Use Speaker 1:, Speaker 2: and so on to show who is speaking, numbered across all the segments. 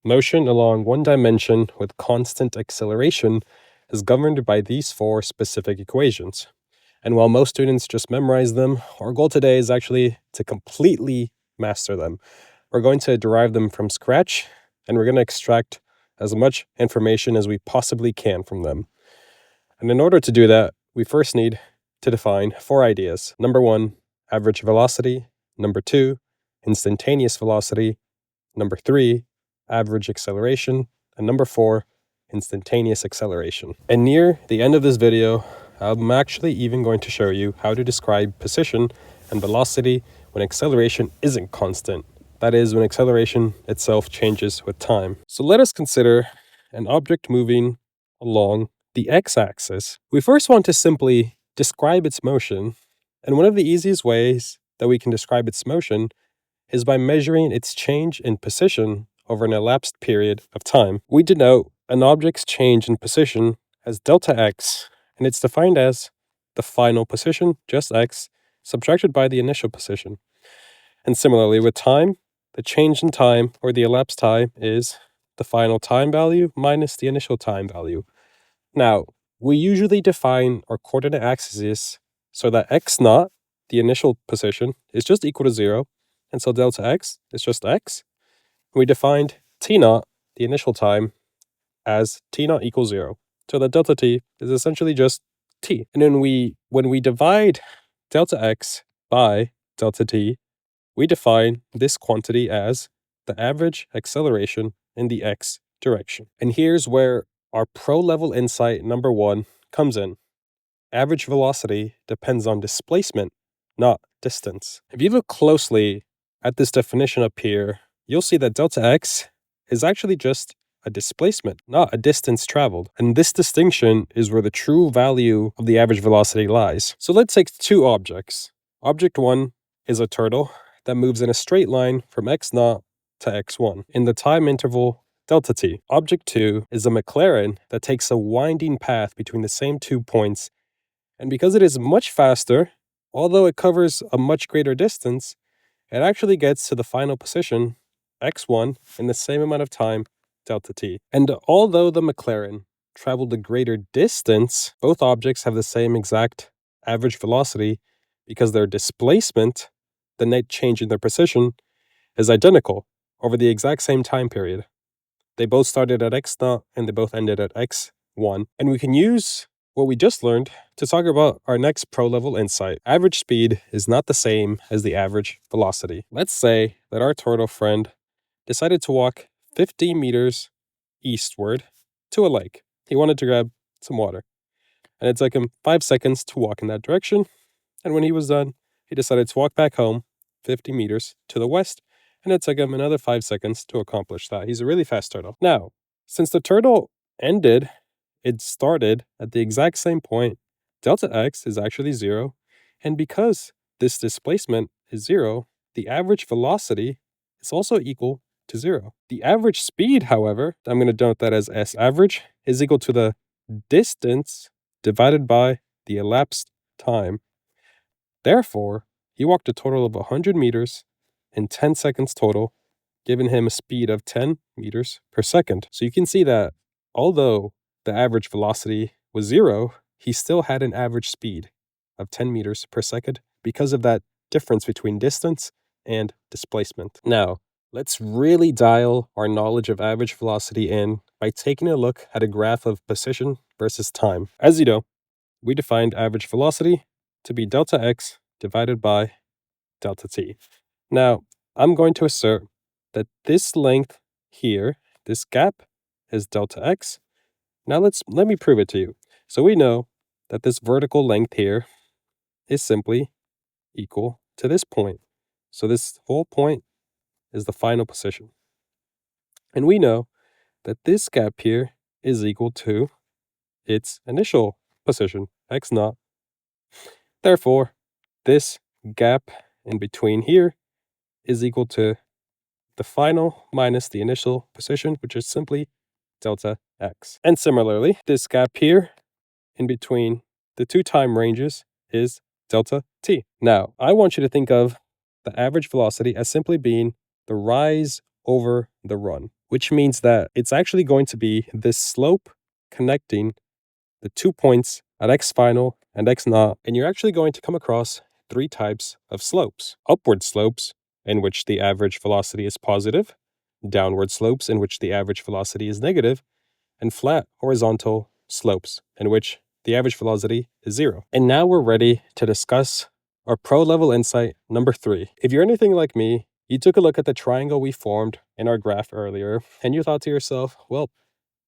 Speaker 1: Motion along one dimension with constant acceleration is governed by these four specific equations. And while most students just memorize them, our goal today is actually to completely master them. We're going to derive them from scratch, and we're going to extract as much information as we possibly can from them. And in order to do that, we first need to define four ideas. Number one, average velocity. Number two, instantaneous velocity. Number three, average acceleration. And number four, instantaneous acceleration. And near the end of this video, I'm actually even going to show you how to describe position and velocity when acceleration isn't constant. That is, when acceleration itself changes with time. So let us consider an object moving along the x-axis. We first want to simply describe its motion, and one of the easiest ways that we can describe its motion is by measuring its change in position over an elapsed period of time. We denote an object's change in position as delta x, and it's defined as the final position, just x, subtracted by the initial position. And similarly with time, the change in time, or the elapsed time, is the final time value minus the initial time value. Now, we usually define our coordinate axes so that x naught, the initial position, is just equal to 0, and so delta x is just x. We defined t naught, the initial time, as t naught equals 0. So that delta t is essentially just t. And then when we divide delta x by delta t, we define this quantity as the average acceleration in the x direction. And here's where our pro-level insight number one comes in. Average velocity depends on displacement, not distance. If you look closely at this definition up here, you'll see that delta x is actually just a displacement, not a distance traveled. And this distinction is where the true value of the average velocity lies. So let's take two objects. Object one is a turtle that moves in a straight line from x0 to x1 in the time interval delta t. Object 2 is a McLaren that takes a winding path between the same 2 points, and because it is much faster, although it covers a much greater distance, it actually gets to the final position, x1, in the same amount of time, delta t. And although the McLaren traveled a greater distance, both objects have the same exact average velocity because their displacement, the net change in their position, is identical over the exact same time period. They both started at x0 and they both ended at x1. And we can use what we just learned to talk about our next pro-level insight. Average speed is not the same as the average velocity. Let's say that our turtle friend decided to walk 50 meters eastward to a lake. He wanted to grab some water. And it took him 5 seconds to walk in that direction. And when he was done, he decided to walk back home 50 meters to the west, and it took him another 5 seconds to accomplish that. He's a really fast turtle. Now, since the turtle ended, it started at the exact same point, delta x is actually 0, and because this displacement is 0, the average velocity is also equal to 0. The average speed, however, I'm going to denote that as S average, is equal to the distance divided by the elapsed time. Therefore, he walked a total of 100 meters in 10 seconds total, giving him a speed of 10 meters per second. So you can see that although the average velocity was 0, he still had an average speed of 10 meters per second because of that difference between distance and displacement. Now, let's really dial our knowledge of average velocity in by taking a look at a graph of position versus time. As you know, we defined average velocity to be delta x divided by delta t. Now, I'm going to assert that this length here, this gap, is delta x. Now let me prove it to you. So we know that this vertical length here is simply equal to this point. So this whole point is the final position. And we know that this gap here is equal to its initial position, x0. Therefore, this gap in between here is equal to the final minus the initial position, which is simply delta x. And similarly, this gap here in between the two time ranges is delta t. Now, I want you to think of the average velocity as simply being the rise over the run, which means that it's actually going to be this slope connecting the 2 points at x final and x naught, and you're actually going to come across 3 types of slopes. Upward slopes, in which the average velocity is positive, downward slopes, in which the average velocity is negative, and flat horizontal slopes, in which the average velocity is 0. And now we're ready to discuss our pro-level insight number 3. If you're anything like me, you took a look at the triangle we formed in our graph earlier, and you thought to yourself, well,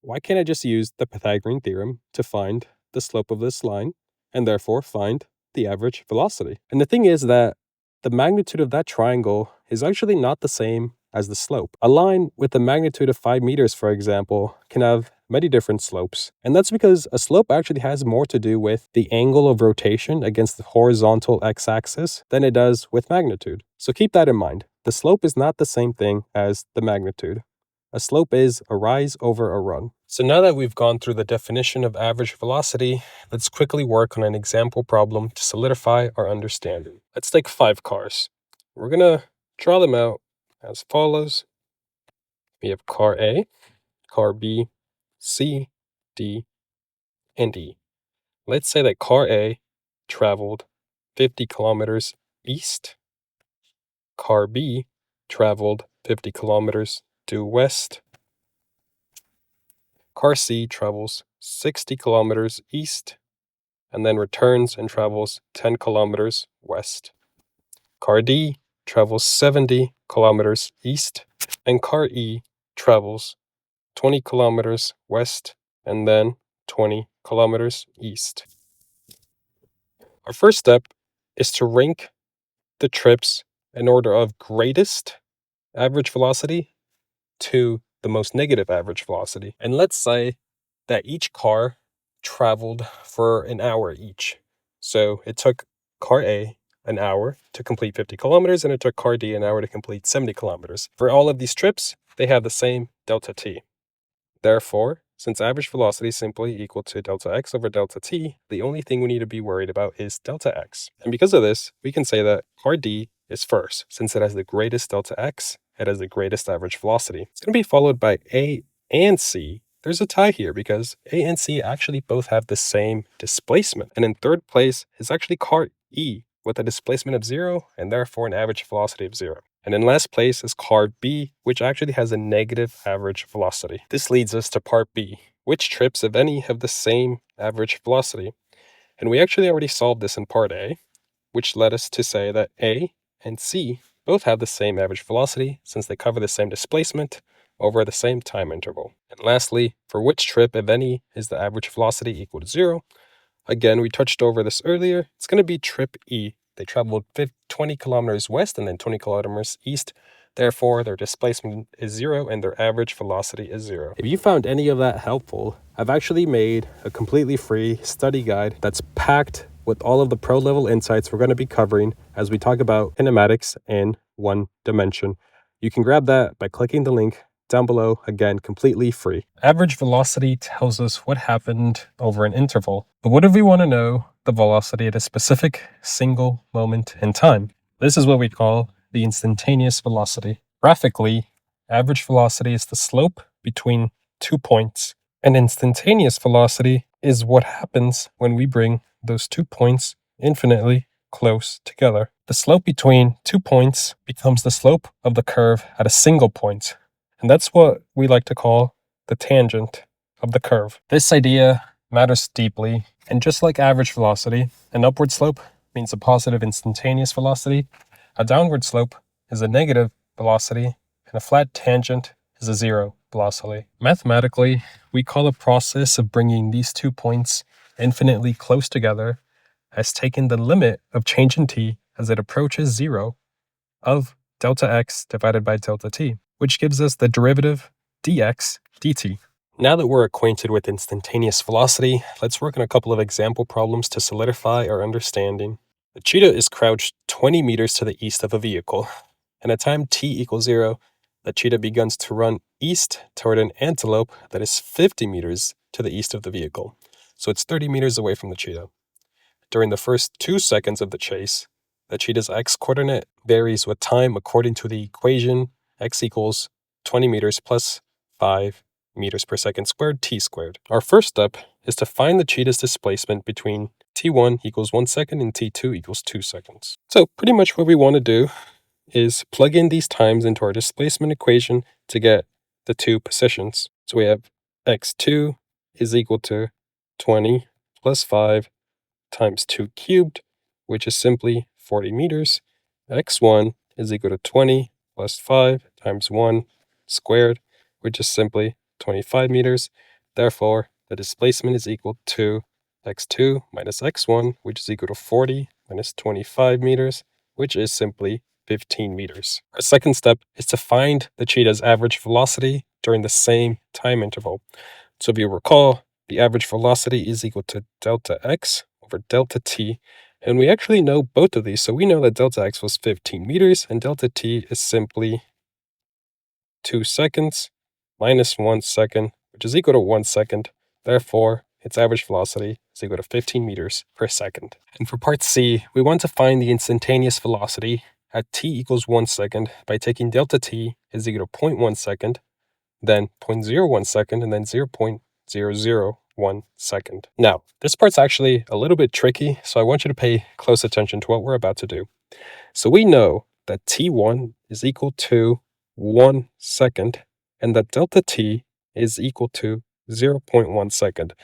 Speaker 1: why can't I just use the Pythagorean theorem to find the slope of this line, and therefore find the average velocity? And the thing is that the magnitude of that triangle is actually not the same as the slope. A line with a magnitude of 5 meters, for example, can have many different slopes. And that's because a slope actually has more to do with the angle of rotation against the horizontal x-axis than it does with magnitude. So keep that in mind. The slope is not the same thing as the magnitude. A slope is a rise over a run. So now that we've gone through the definition of average velocity, let's quickly work on an example problem to solidify our understanding. Let's take 5 cars. We're going to draw them out as follows. We have car A, car B, C, D, and E. Let's say that car A traveled 50 kilometers east. Car B traveled 50 kilometers due west. Car C travels 60 kilometers east and then returns and travels 10 kilometers west. Car D travels 70 kilometers east, and car E travels 20 kilometers west and then 20 kilometers east. Our first step is to rank the trips in order of greatest average velocity to the most negative average velocity. And let's say that each car traveled for an hour each. So it took car A an hour to complete 50 kilometers, and it took car D an hour to complete 70 kilometers. For all of these trips, they have the same delta t. Therefore, since average velocity is simply equal to delta x over delta t, the only thing we need to be worried about is delta x. And because of this, we can say that car D is first. Since it has the greatest delta x, it has the greatest average velocity. It's going to be followed by A and C. There's a tie here because A and C actually both have the same displacement. And in third place is actually car E with a displacement of 0 and therefore an average velocity of 0. And in last place is car B, which actually has a negative average velocity. This leads us to part B. Which trips, if any, have the same average velocity? And we actually already solved this in part A, which led us to say that A and C both have the same average velocity since they cover the same displacement over the same time interval. And lastly, for which trip, if any, is the average velocity equal to 0? Again, we touched over this earlier. It's going to be trip E. They traveled 20 kilometers west and then 20 kilometers east. Therefore, their displacement is 0 and their average velocity is 0. If you found any of that helpful, I've actually made a completely free study guide that's packed with all of the pro-level insights we're going to be covering as we talk about kinematics in one dimension. You can grab that by clicking the link down below, again, completely free. Average velocity tells us what happened over an interval. But what if we want to know the velocity at a specific single moment in time? This is what we call the instantaneous velocity. Graphically, average velocity is the slope between 2 points. And instantaneous velocity is what happens when we bring those 2 points infinitely close together. The slope between 2 points becomes the slope of the curve at a single point. And that's what we like to call the tangent of the curve. This idea matters deeply, and just like average velocity, an upward slope means a positive instantaneous velocity, a downward slope is a negative velocity, and a flat tangent is a 0 velocity. Mathematically, we call the process of bringing these 2 points infinitely close together as taking the limit of change in t as it approaches 0 of delta x divided by delta t, which gives us the derivative dx dt. Now that we're acquainted with instantaneous velocity, let's work on a couple of example problems to solidify our understanding. The cheetah is crouched 20 meters to the east of a vehicle, and at time t equals 0, the cheetah begins to run east toward an antelope that is 50 meters to the east of the vehicle, so it's 30 meters away from the cheetah. During the first 2 seconds of the chase, the cheetah's x-coordinate varies with time according to the equation x equals 20 meters plus 5 meters per second squared t squared. Our first step is to find the cheetah's displacement between t1 equals 1 second and t2 equals 2 seconds. So pretty much what we want to do is plug in these times into our displacement equation to get the two positions. So we have x2 is equal to 20 plus 5 times 2 cubed, which is simply 40 meters. x1 is equal to 20 plus 5 times 1 squared, which is simply 25 meters. Therefore, the displacement is equal to x2 minus x1, which is equal to 40 minus 25 meters, which is simply 15 meters. Our second step is to find the cheetah's average velocity during the same time interval. So if you recall, the average velocity is equal to delta x over delta t, and we actually know both of these, so we know that delta x was 15 meters, and delta t is simply 2 seconds minus 1 second, which is equal to 1 second. Therefore, its average velocity is equal to 15 meters per second. And for part C, we want to find the instantaneous velocity at t equals 1 second by taking delta t is equal to 0.1 second, then 0.01 second, and then 0.001 second. Now, this part's actually a little bit tricky, so I want you to pay close attention to what we're about to do. So we know that t1 is equal to 1 second, and that delta t is equal to 0.1 second.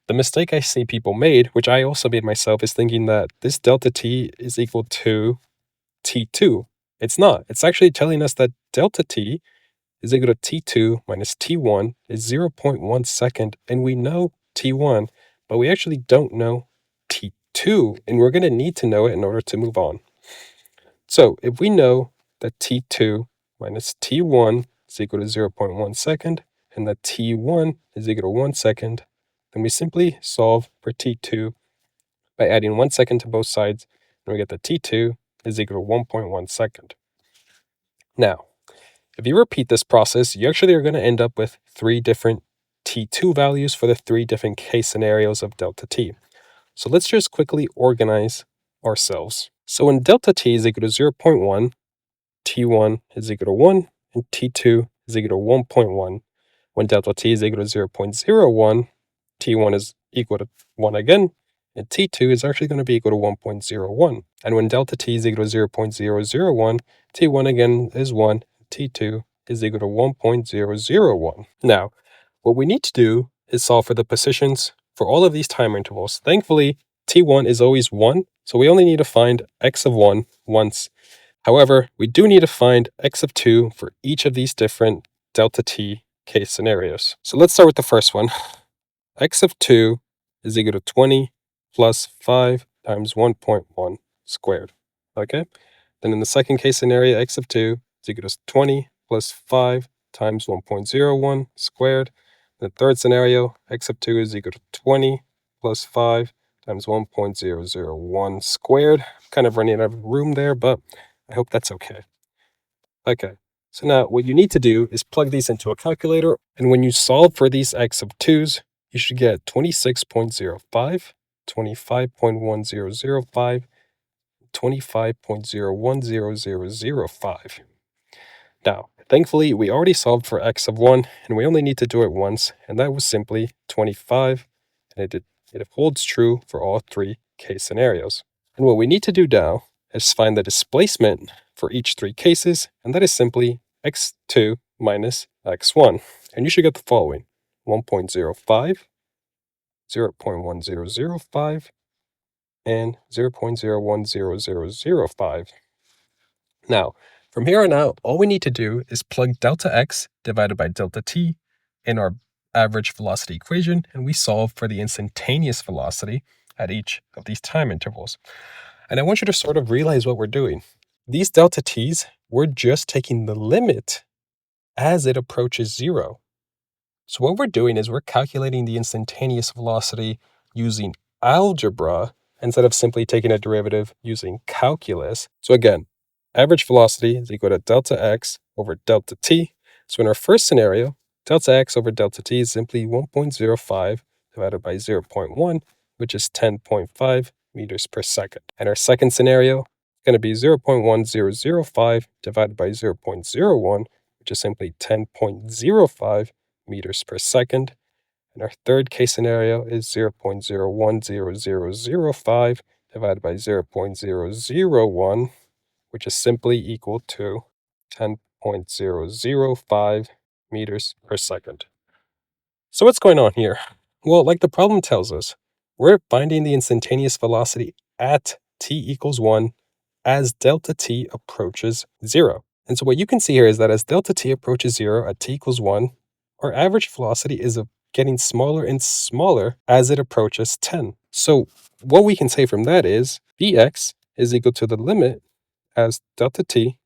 Speaker 1: The mistake I see people made, which I also made myself, is thinking that this delta t is equal to t2. It's not. It's actually telling us that delta t is equal to t2 minus t1 is 0.1 second, and we know t1, but we actually don't know t2, and we're going to need to know it in order to move on. So if we know that t2 minus t1 is equal to 0.1 second, and that t1 is equal to 1 second, then we simply solve for t2 by adding 1 second to both sides, and we get that t2 is equal to 1.1 second. Now, if you repeat this process, you actually are going to end up with 3 different t2 values for the 3 different case scenarios of delta t. So let's just quickly organize ourselves. So when delta t is equal to 0.1, t1 is equal to 1, and t2 is equal to 1.1. When delta t is equal to 0.01, t1 is equal to 1 again, and t2 is actually going to be equal to 1.01. And when delta t is equal to 0.001, t1 again is 1, t2 is equal to 1.001. Now, what we need to do is solve for the positions for all of these time intervals. Thankfully, t1 is always 1, so we only need to find x of 1 once. However, we do need to find x of 2 for each of these different delta t case scenarios. So let's start with the first one. X of 2 is equal to 20 plus 5 times 1.1 squared. Okay? Then in the second case scenario, x of 2 is equal to 20 plus 5 times 1.01 squared. In the third scenario, x of 2 is equal to 20 plus 5 times 1.001 squared. Kind of running out of room there, but I hope that's okay. Okay, so now what you need to do is plug these into a calculator, and when you solve for these x of 2's, you should get 26.05, 25.1005, 25.010005. Now, thankfully, we already solved for x of 1, and we only need to do it once, and that was simply 25, and it holds true for all 3 case scenarios. And what we need to do now is find the displacement for each 3 cases, and that is simply x2 minus x1. And you should get the following: 1.05, 0.1005, and 0.010005. Now, from here on out, all we need to do is plug delta x divided by delta t in our average velocity equation, and we solve for the instantaneous velocity at each of these time intervals. And I want you to sort of realize what we're doing. These delta t's, we're just taking the limit as it approaches 0. So what we're doing is we're calculating the instantaneous velocity using algebra instead of simply taking a derivative using calculus. So again, average velocity is equal to delta x over delta t. So in our first scenario, delta x over delta t is simply 1.05 divided by 0.1, which is 10.5 meters per second. And our second scenario is going to be 0.1005 divided by 0.01, which is simply 10.05 meters per second. And our third case scenario is 0.010005 divided by 0.001, which is simply equal to 10.005 meters per second. So what's going on here? Well, like the problem tells us, we're finding the instantaneous velocity at t equals 1 as delta t approaches 0. And so what you can see here is that as delta t approaches 0 at t equals 1, our average velocity is getting smaller and smaller as it approaches 10. So what we can say from that is Vx is equal to the limit as delta t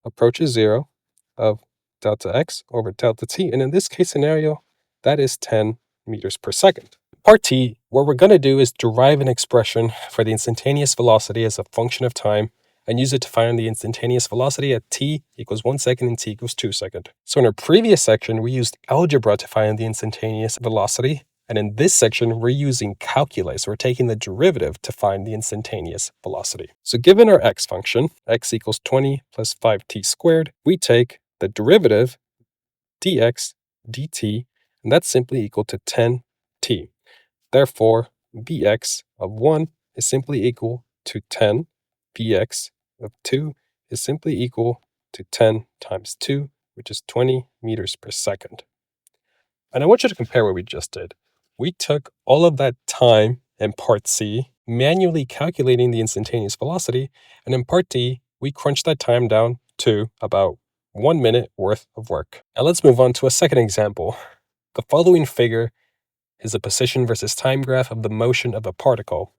Speaker 1: approaches 0 of delta x over delta t. And in this case scenario, that is 10 meters per second. Part T, what we're going to do is derive an expression for the instantaneous velocity as a function of time and use it to find the instantaneous velocity at t equals 1 second and t equals 2 seconds. So in our previous section, we used algebra to find the instantaneous velocity. And in this section, we're using calculus. We're taking the derivative to find the instantaneous velocity. So given our x function, x equals 20 plus 5t squared, we take the derivative dx dt, and that's simply equal to 10t. Therefore, Vx of 1 is simply equal to 10. Vx of 2 is simply equal to 10 times 2, which is 20 meters per second. And I want you to compare what we just did. We took all of that time in part C, manually calculating the instantaneous velocity, and in part D, we crunched that time down to about 1 minute worth of work. Now let's move on to a second example. The following figure is a position versus time graph of the motion of a particle.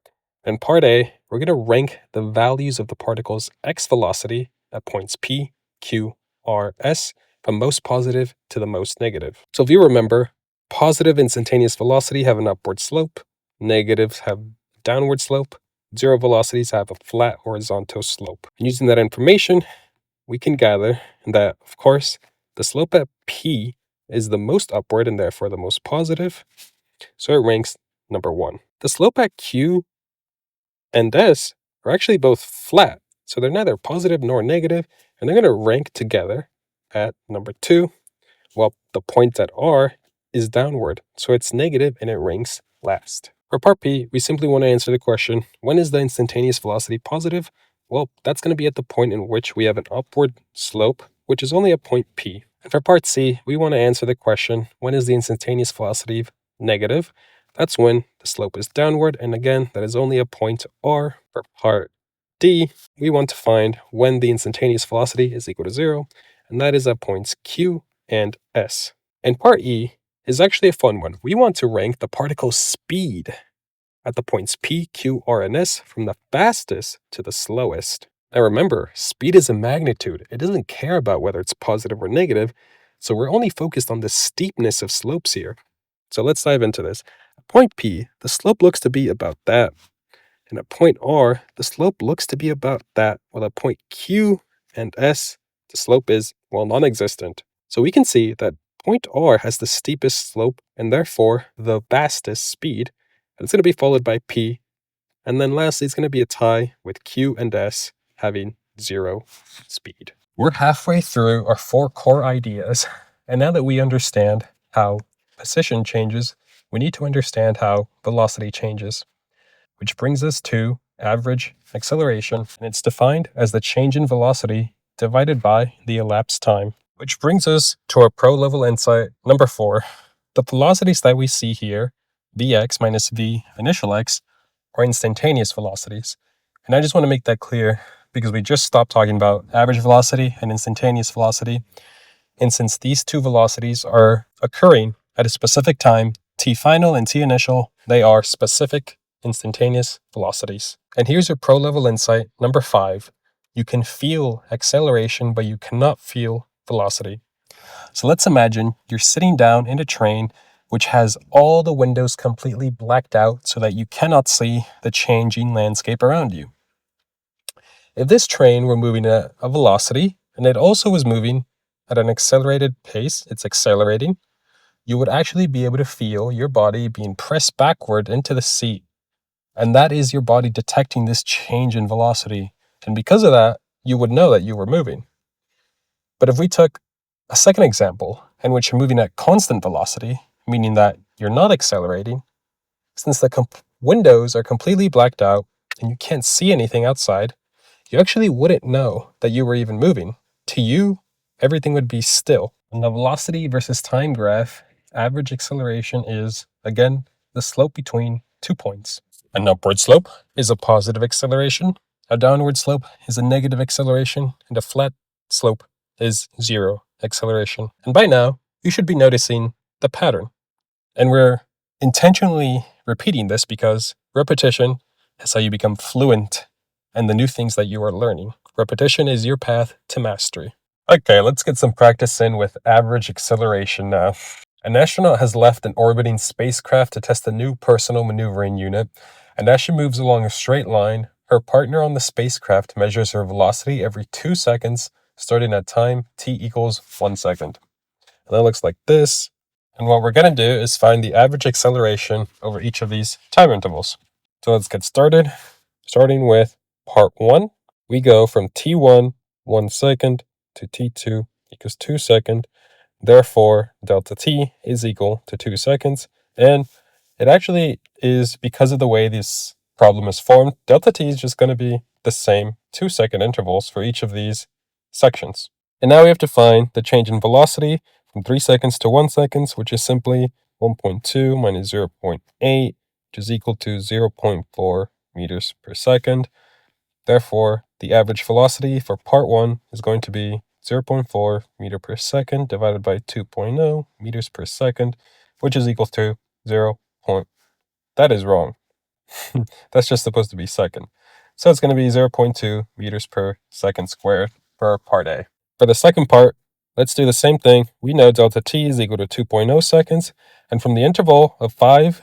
Speaker 1: In part A, we're going to rank the values of the particle's x velocity at points P, Q, R, S from most positive to the most negative. So if you remember, positive instantaneous velocity have an upward slope, negatives have downward slope, zero velocities have a flat horizontal slope. And using that information, we can gather that, of course, the slope at P is the most upward and therefore the most positive. So it ranks number 1. The slope at Q and S are actually both flat, so they're neither positive nor negative, and they're going to rank together at number 2, while the point at R is downward, so it's negative and it ranks last. For part P, we simply want to answer the question, when is the instantaneous velocity positive? Well, that's going to be at the point in which we have an upward slope, which is only at point P. And for part C, we want to answer the question, when is the instantaneous velocity negative? That's when the slope is downward, and again, that is only a point R. For part D, we want to find when the instantaneous velocity is equal to 0, and that is at points Q and S. And part E is actually a fun one. We want to rank the particle's speed at the points P, Q, R, and S from the fastest to the slowest. Now remember, speed is a magnitude. It doesn't care about whether it's positive or negative, so we're only focused on the steepness of slopes here. So let's dive into this. At point P, the slope looks to be about that. And at point R, the slope looks to be about that, while at point Q and S, the slope is, well, non-existent. So we can see that point R has the steepest slope and therefore the fastest speed. And it's going to be followed by P. And then lastly, it's going to be a tie with Q and S having 0 speed. We're halfway through our 4 core ideas. And now that we understand how position changes, we need to understand how velocity changes. Which brings us to average acceleration, and it's defined as the change in velocity divided by the elapsed time. Which brings us to our pro-level insight number 4. The velocities that we see here, Vx minus V initial x, are instantaneous velocities. And I just want to make that clear because we just stopped talking about average velocity and instantaneous velocity. And since these two velocities are occurring at a specific time, t final and t initial, they are specific instantaneous velocities. And here's your pro-level insight number 5. You can feel acceleration, but you cannot feel velocity. So let's imagine you're sitting down in a train which has all the windows completely blacked out so that you cannot see the changing landscape around you. If this train were moving at a velocity, and it also was moving at an accelerated pace, it's accelerating, you would actually be able to feel your body being pressed backward into the seat. And that is your body detecting this change in velocity. And because of that, you would know that you were moving. But if we took A second example, in which you're moving at constant velocity, meaning that you're not accelerating, since the windows are completely blacked out and you can't see anything outside, you actually wouldn't know that you were even moving. To you, everything would be still. On the velocity versus time graph, average acceleration is, again, the slope between 2 points. An upward slope is a positive acceleration, a downward slope is a negative acceleration, and a flat slope is zero acceleration. And by now, you should be noticing the pattern. And we're intentionally repeating this because repetition is how you become fluent in the new things that you are learning. Repetition is your path to mastery. Okay, let's get some practice in with average acceleration now. An astronaut has left an orbiting spacecraft to test a new personal maneuvering unit, and as she moves along a straight line, her partner on the spacecraft measures her velocity every 2 seconds, starting at time t equals 1 second. And that looks like this. And what we're going to do is find the average acceleration over each of these time intervals. So let's get started. Starting with part 1, we go from t1, 1 second, to t2 equals 2 seconds. Therefore, delta t is equal to 2 seconds. And it actually is, because of the way this problem is formed, delta t is just going to be the same 2 second intervals for each of these sections. And now we have to find the change in velocity from 3 seconds to 1 second, which is simply 1.2 minus 0.8, which is equal to 0.4 meters per second. Therefore, the average velocity for part 1 is going to be 0.4 meter per second divided by 2.0 meters per second, which is equal to 0. That is wrong. That's just supposed to be second. So it's going to be 0.2 meters per second squared for part A. For the second part, let's do the same thing. We know delta t is equal to 2.0 seconds, and from the interval of 5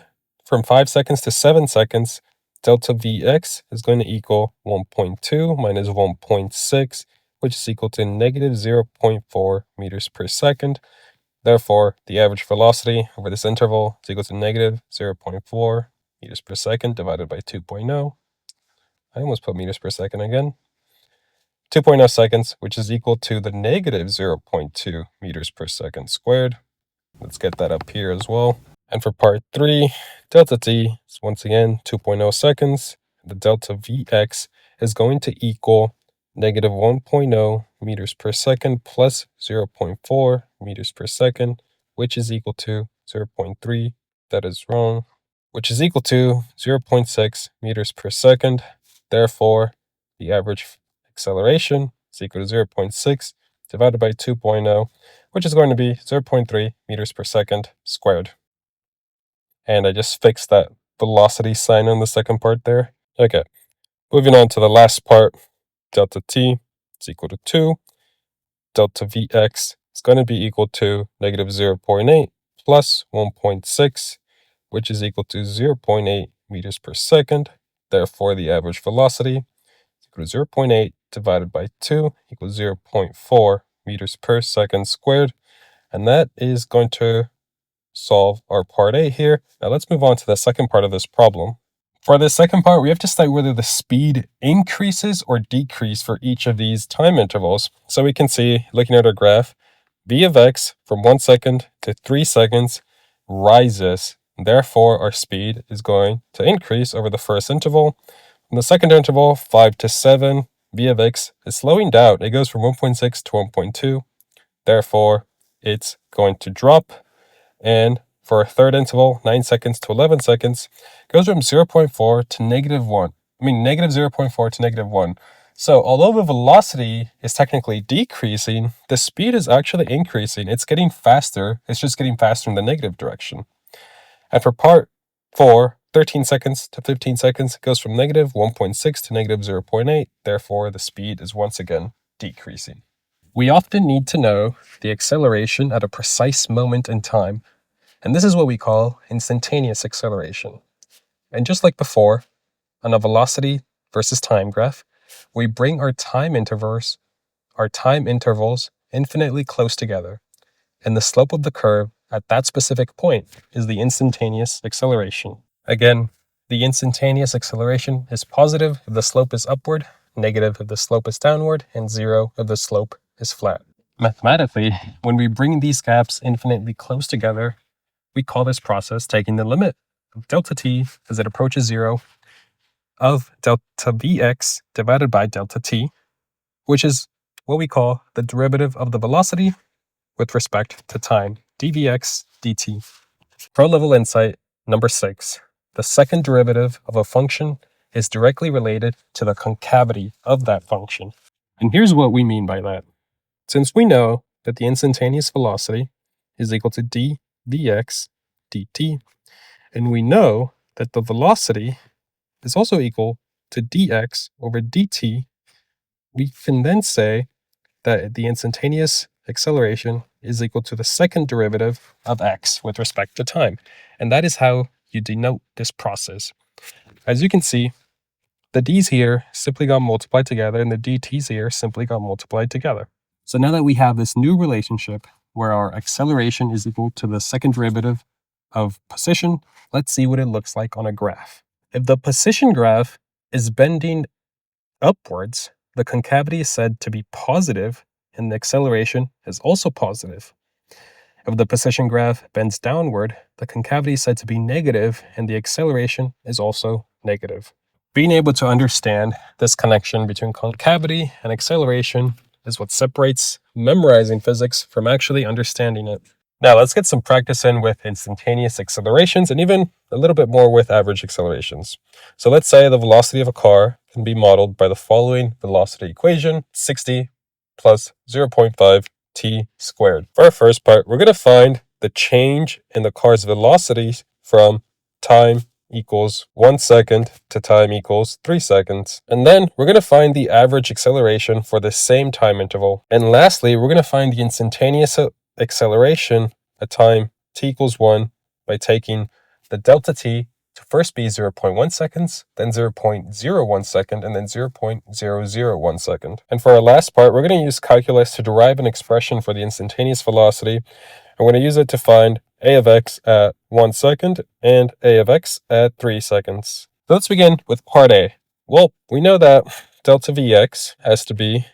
Speaker 1: seconds to 7 seconds, delta Vx is going to equal 1.2 minus 1.6, which is equal to negative 0.4 meters per second. Therefore, the average velocity over this interval is equal to negative 0.4 meters per second divided by 2.0. I almost put meters per second again. 2.0 seconds, which is equal to the negative 0.2 meters per second squared. Let's get that up here as well. And for part 3, delta t is once again 2.0 seconds. The delta Vx is going to equal negative 1.0 meters per second plus 0.4 meters per second, which is equal to 0.3. That is wrong. Which is equal to 0.6 meters per second. Therefore, the average acceleration is equal to 0.6 divided by 2.0, which is going to be 0.3 meters per second squared. And I just fixed that velocity sign on the second part there. Okay, moving on to the last part. Delta t is equal to 2. Delta Vx is going to be equal to negative 0.8 plus 1.6, which is equal to 0.8 meters per second. Therefore, the average velocity is equal to 0.8 divided by 2 equals 0.4 meters per second squared. And that is going to solve our part A here. Now let's move on to the second part of this problem. For the second part, we have to study whether the speed increases or decreases for each of these time intervals. So we can see, looking at our graph, v of x from 1 second to 3 seconds rises. Therefore, our speed is going to increase over the first interval. In the second interval, 5 to 7, v of x is slowing down. It goes from 1.6 to 1.2. Therefore, it's going to drop. And for a third interval, 9 seconds to 11 seconds, goes from 0.4 to negative 1. Negative 0.4 to negative 1. So although the velocity is technically decreasing, the speed is actually increasing. It's getting faster. It's just getting faster in the negative direction. And for part 4, 13 seconds to 15 seconds, goes from negative 1.6 to negative 0.8. Therefore, the speed is once again decreasing. We often need to know the acceleration at a precise moment in time. And this is what we call instantaneous acceleration. And just like before, on a velocity versus time graph, we bring our time intervals infinitely close together. And the slope of the curve at that specific point is the instantaneous acceleration. Again, the instantaneous acceleration is positive if the slope is upward, negative if the slope is downward, and 0 if the slope is flat. Mathematically, when we bring these gaps infinitely close together, we call this process taking the limit of delta t as it approaches 0 of delta Vx divided by delta t, which is what we call the derivative of the velocity with respect to time, dvx dt. Pro level insight number 6. The second derivative of a function is directly related to the concavity of that function. And here's what we mean by that. Since we know that the instantaneous velocity is equal to dvx dt, and we know that the velocity is also equal to dx over dt, we can then say that the instantaneous acceleration is equal to the second derivative of x with respect to time. And that is how you denote this process. As you can see, the d's here simply got multiplied together and the dt's here simply got multiplied together. So now that we have this new relationship where our acceleration is equal to the second derivative of position, let's see what it looks like on a graph. If the position graph is bending upwards, the concavity is said to be positive and the acceleration is also positive. If the position graph bends downward, the concavity is said to be negative and the acceleration is also negative. Being able to understand this connection between concavity and acceleration is what separates memorizing physics from actually understanding it. Now let's get some practice in with instantaneous accelerations and even a little bit more with average accelerations. So let's say the velocity of a car can be modeled by the following velocity equation, 60 plus 0.5 t squared. For our first part, we're going to find the change in the car's velocity from time equals 1 second to time equals 3 seconds. And then we're going to find the average acceleration for the same time interval. And lastly, we're going to find the instantaneous acceleration at time t equals 1 by taking the delta t to first be 0.1 seconds, then 0.01 second, and then 0.001 second. And for our last part, we're going to use calculus to derive an expression for the instantaneous velocity. I'm going to use it to find a of x at 1 second and a of x at 3 seconds. So let's begin with part A. Well, we know that delta Vx has to be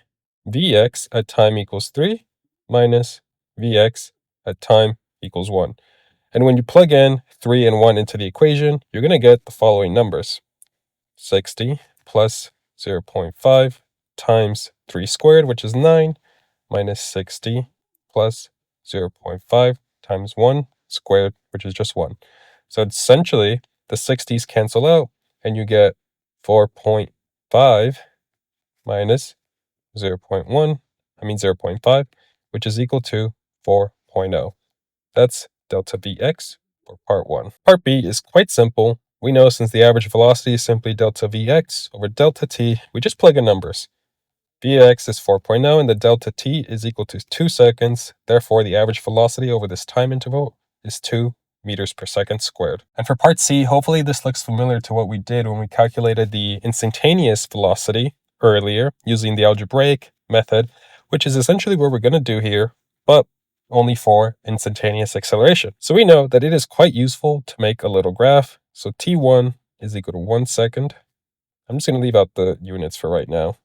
Speaker 1: Vx at time equals 3 minus Vx at time equals 1. And when you plug in 3 and 1 into the equation, you're going to get the following numbers. 60 plus 0.5 times 3 squared, which is 9, minus 60 plus 0.5 times 1 squared, which is just 1. So essentially, the 60s cancel out, and you get 4.5 minus 0.5, which is equal to 4.0. That's delta Vx for part 1. Part B is quite simple. We know since the average velocity is simply delta Vx over delta t, we just plug in numbers. Vx is 4.0 and the delta t is equal to 2 seconds. Therefore, the average velocity over this time interval is 2 meters per second squared. And for part C, hopefully this looks familiar to what we did when we calculated the instantaneous velocity earlier using the algebraic method, which is essentially what we're going to do here, but only for instantaneous acceleration. So we know that it is quite useful to make a little graph. So t1 is equal to 1 second. I'm just going to leave out the units for right now.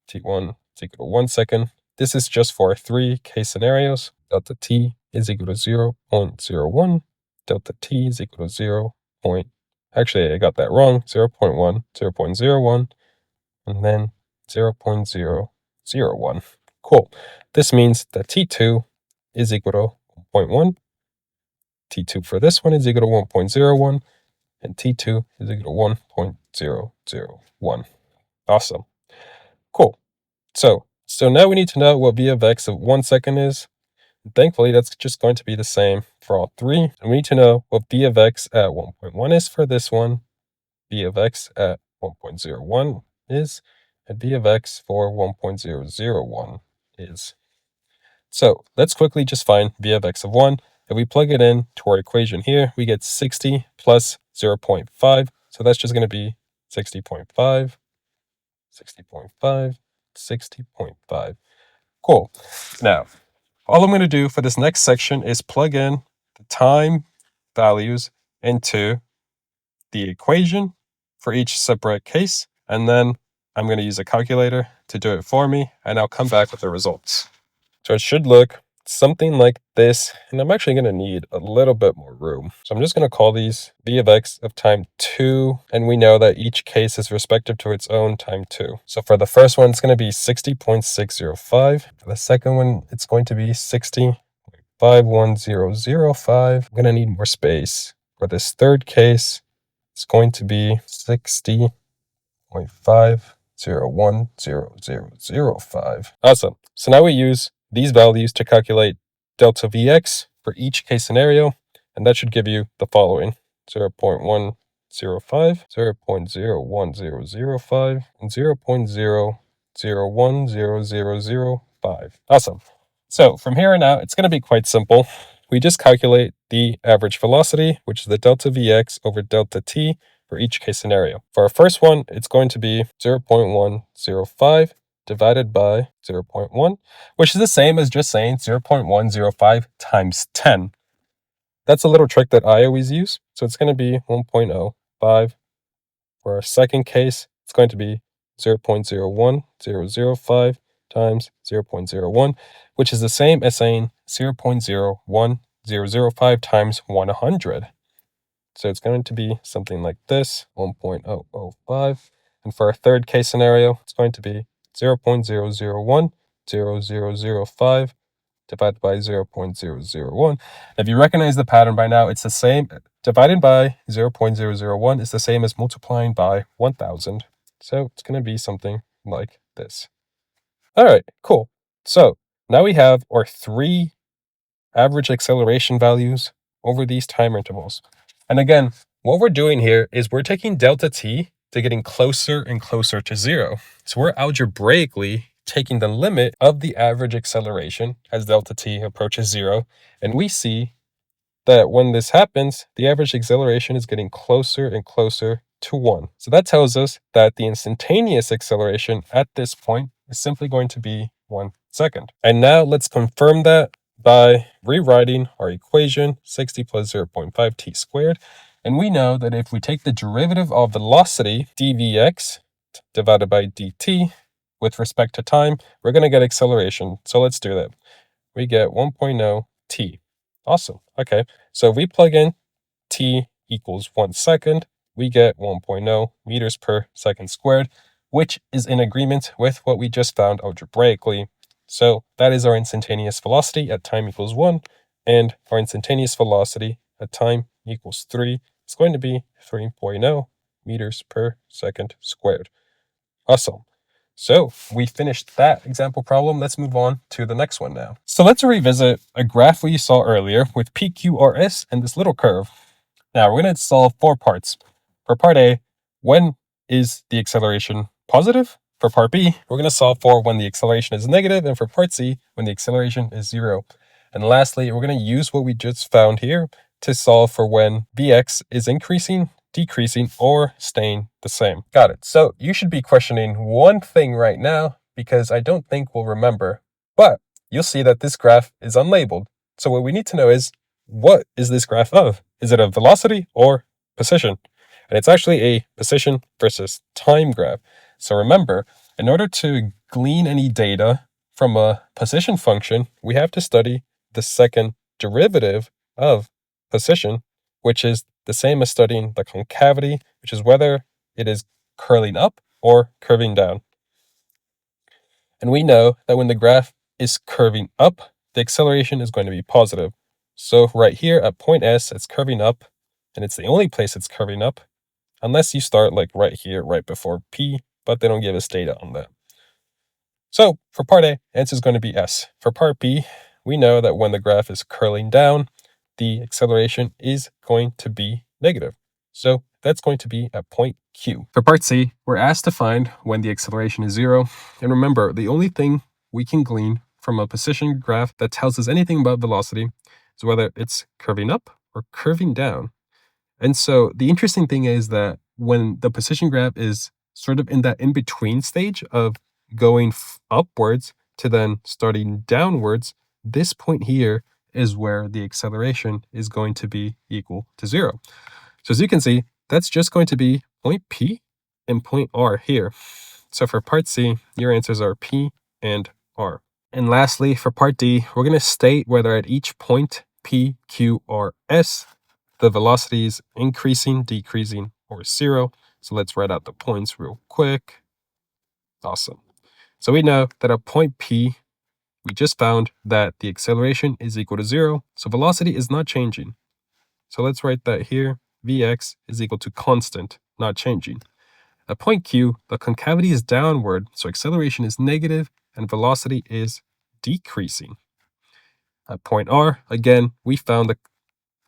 Speaker 1: T1 is equal to 1 second. This is just for 3 case scenarios. Delta t is equal to 0.01. Delta t is equal to 0. Actually, I got that wrong. 0.1, 0.01, and then 0.001. Cool. This means that T2 is equal to 1.1. T2 for this one is equal to 1.01. And T2 is equal to 1.001. Awesome. Cool. So now we need to know what v of x of 1 second is. Thankfully, that's just going to be the same for all 3. And we need to know what v of x at 1.1 is for this one, v of x at 1.01 is, and v of x for 1.001 is. So let's quickly just find v of x of 1. If we plug it in to our equation here, we get 60 plus 0.5. So that's just going to be 60.5, 60.5, 60.5. Cool. Now, all I'm going to do for this next section is plug in the time values into the equation for each separate case, and then I'm going to use a calculator to do it for me, and I'll come back with the results. So it should look something like this, and I'm actually going to need a little bit more room. So I'm just going to call these v of x of time 2, and we know that each case is respective to its own time 2. So for the first one, it's going to be 60.605. For the second one, it's going to be 60.51005. I'm going to need more space. For this third case, it's going to be 60.5010005. Awesome. So now we use these values to calculate delta Vx for each case scenario, and that should give you the following: 0.105, 0.01005, and 0.0010005. Awesome. So from here on out, it's going to be quite simple. We just calculate the average velocity, which is the delta Vx over delta t for each case scenario. For our first one, it's going to be 0.105 divided by 0.1, which is the same as just saying 0.105 times 10. That's a little trick that I always use. So it's going to be 1.05. For our second case, it's going to be 0.01005 times 0.01, which is the same as saying 0.01005 times 100. So it's going to be something like this, 1.005. And for our third case scenario, it's going to be 0.0010005 divided by 0.001. If you recognize the pattern by now, it's the same. Dividing by 0.001 is the same as multiplying by 1000. So it's going to be something like this. All right, cool. So now we have our 3 average acceleration values over these time intervals. And again, what we're doing here is we're taking delta t to getting closer and closer to 0. So we're algebraically taking the limit of the average acceleration as delta t approaches 0. And we see that when this happens, the average acceleration is getting closer and closer to 1. So that tells us that the instantaneous acceleration at this point is simply going to be 1 second. And now let's confirm that by rewriting our equation, 60 plus 0.5 t squared. And we know that if we take the derivative of velocity, dvx, divided by dt, with respect to time, we're going to get acceleration. So let's do that. We get 1.0 t. Awesome. Okay, so if we plug in t equals 1 second, we get 1.0 meters per second squared, which is in agreement with what we just found algebraically. So that is our instantaneous velocity at time equals 1, and our instantaneous velocity at time equals 3 is going to be 3.0 meters per second squared. Awesome. So we finished that example problem. Let's move on to the next one now. So let's revisit a graph we saw earlier with PQRS and this little curve. Now we're going to solve 4 parts. For part A, when is the acceleration positive? For part B, we're going to solve for when the acceleration is negative, and for part C, when the acceleration is 0. And lastly, we're going to use what we just found here to solve for when Vx is increasing, decreasing, or staying the same. Got it. So you should be questioning one thing right now, because I don't think we'll remember, but you'll see that this graph is unlabeled. So what we need to know is, what is this graph of? Is it a velocity or position? And it's actually a position versus time graph. So remember, in order to glean any data from a position function, we have to study the second derivative of position, which is the same as studying the concavity, which is whether it is curling up or curving down. And we know that when the graph is curving up, the acceleration is going to be positive. So right here at point S, it's curving up, and it's the only place it's curving up, unless you start like right here, right before P, but they don't give us data on that. So for part A, answer is going to be S. For part B, we know that when the graph is curling down, the acceleration is going to be negative. So that's going to be at point Q. For part C, we're asked to find when the acceleration is 0. And remember, the only thing we can glean from a position graph that tells us anything about velocity is whether it's curving up or curving down. And so the interesting thing is that when the position graph is sort of in that in-between stage of going upwards to then starting downwards, this point here is where the acceleration is going to be equal to 0. So as you can see, that's just going to be point P and point R here. So for part C, your answers are P and R. And lastly, for part D, we're going to state whether at each point P, Q, or S, the velocity is increasing, decreasing, or zero. So let's write out the points real quick. Awesome. So we know that at point P, we just found that the acceleration is equal to 0, so velocity is not changing. So let's write that here. Vx is equal to constant, not changing. At point Q, the concavity is downward, so acceleration is negative and velocity is decreasing. At point R, again, we found that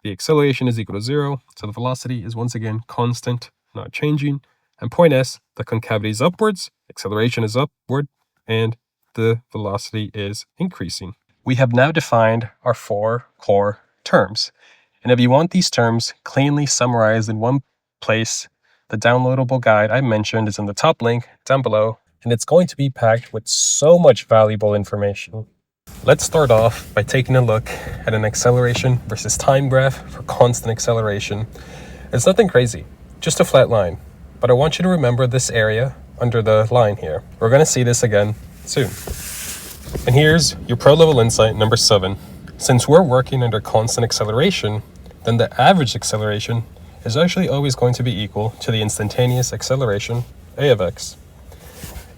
Speaker 1: the acceleration is equal to 0, so the velocity is once again constant, not changing. And point S, the concavity is upwards, acceleration is upward, and the velocity is increasing. We have now defined our 4 core terms. And if you want these terms cleanly summarized in one place, the downloadable guide I mentioned is in the top link down below, and it's going to be packed with so much valuable information. Let's start off by taking a look at an acceleration versus time graph for constant acceleration. It's nothing crazy, just a flat line. But I want you to remember this area under the line here. We're going to see this again soon. And here's your pro level insight number 7. Since we're working under constant acceleration, then the average acceleration is actually always going to be equal to the instantaneous acceleration, a of x.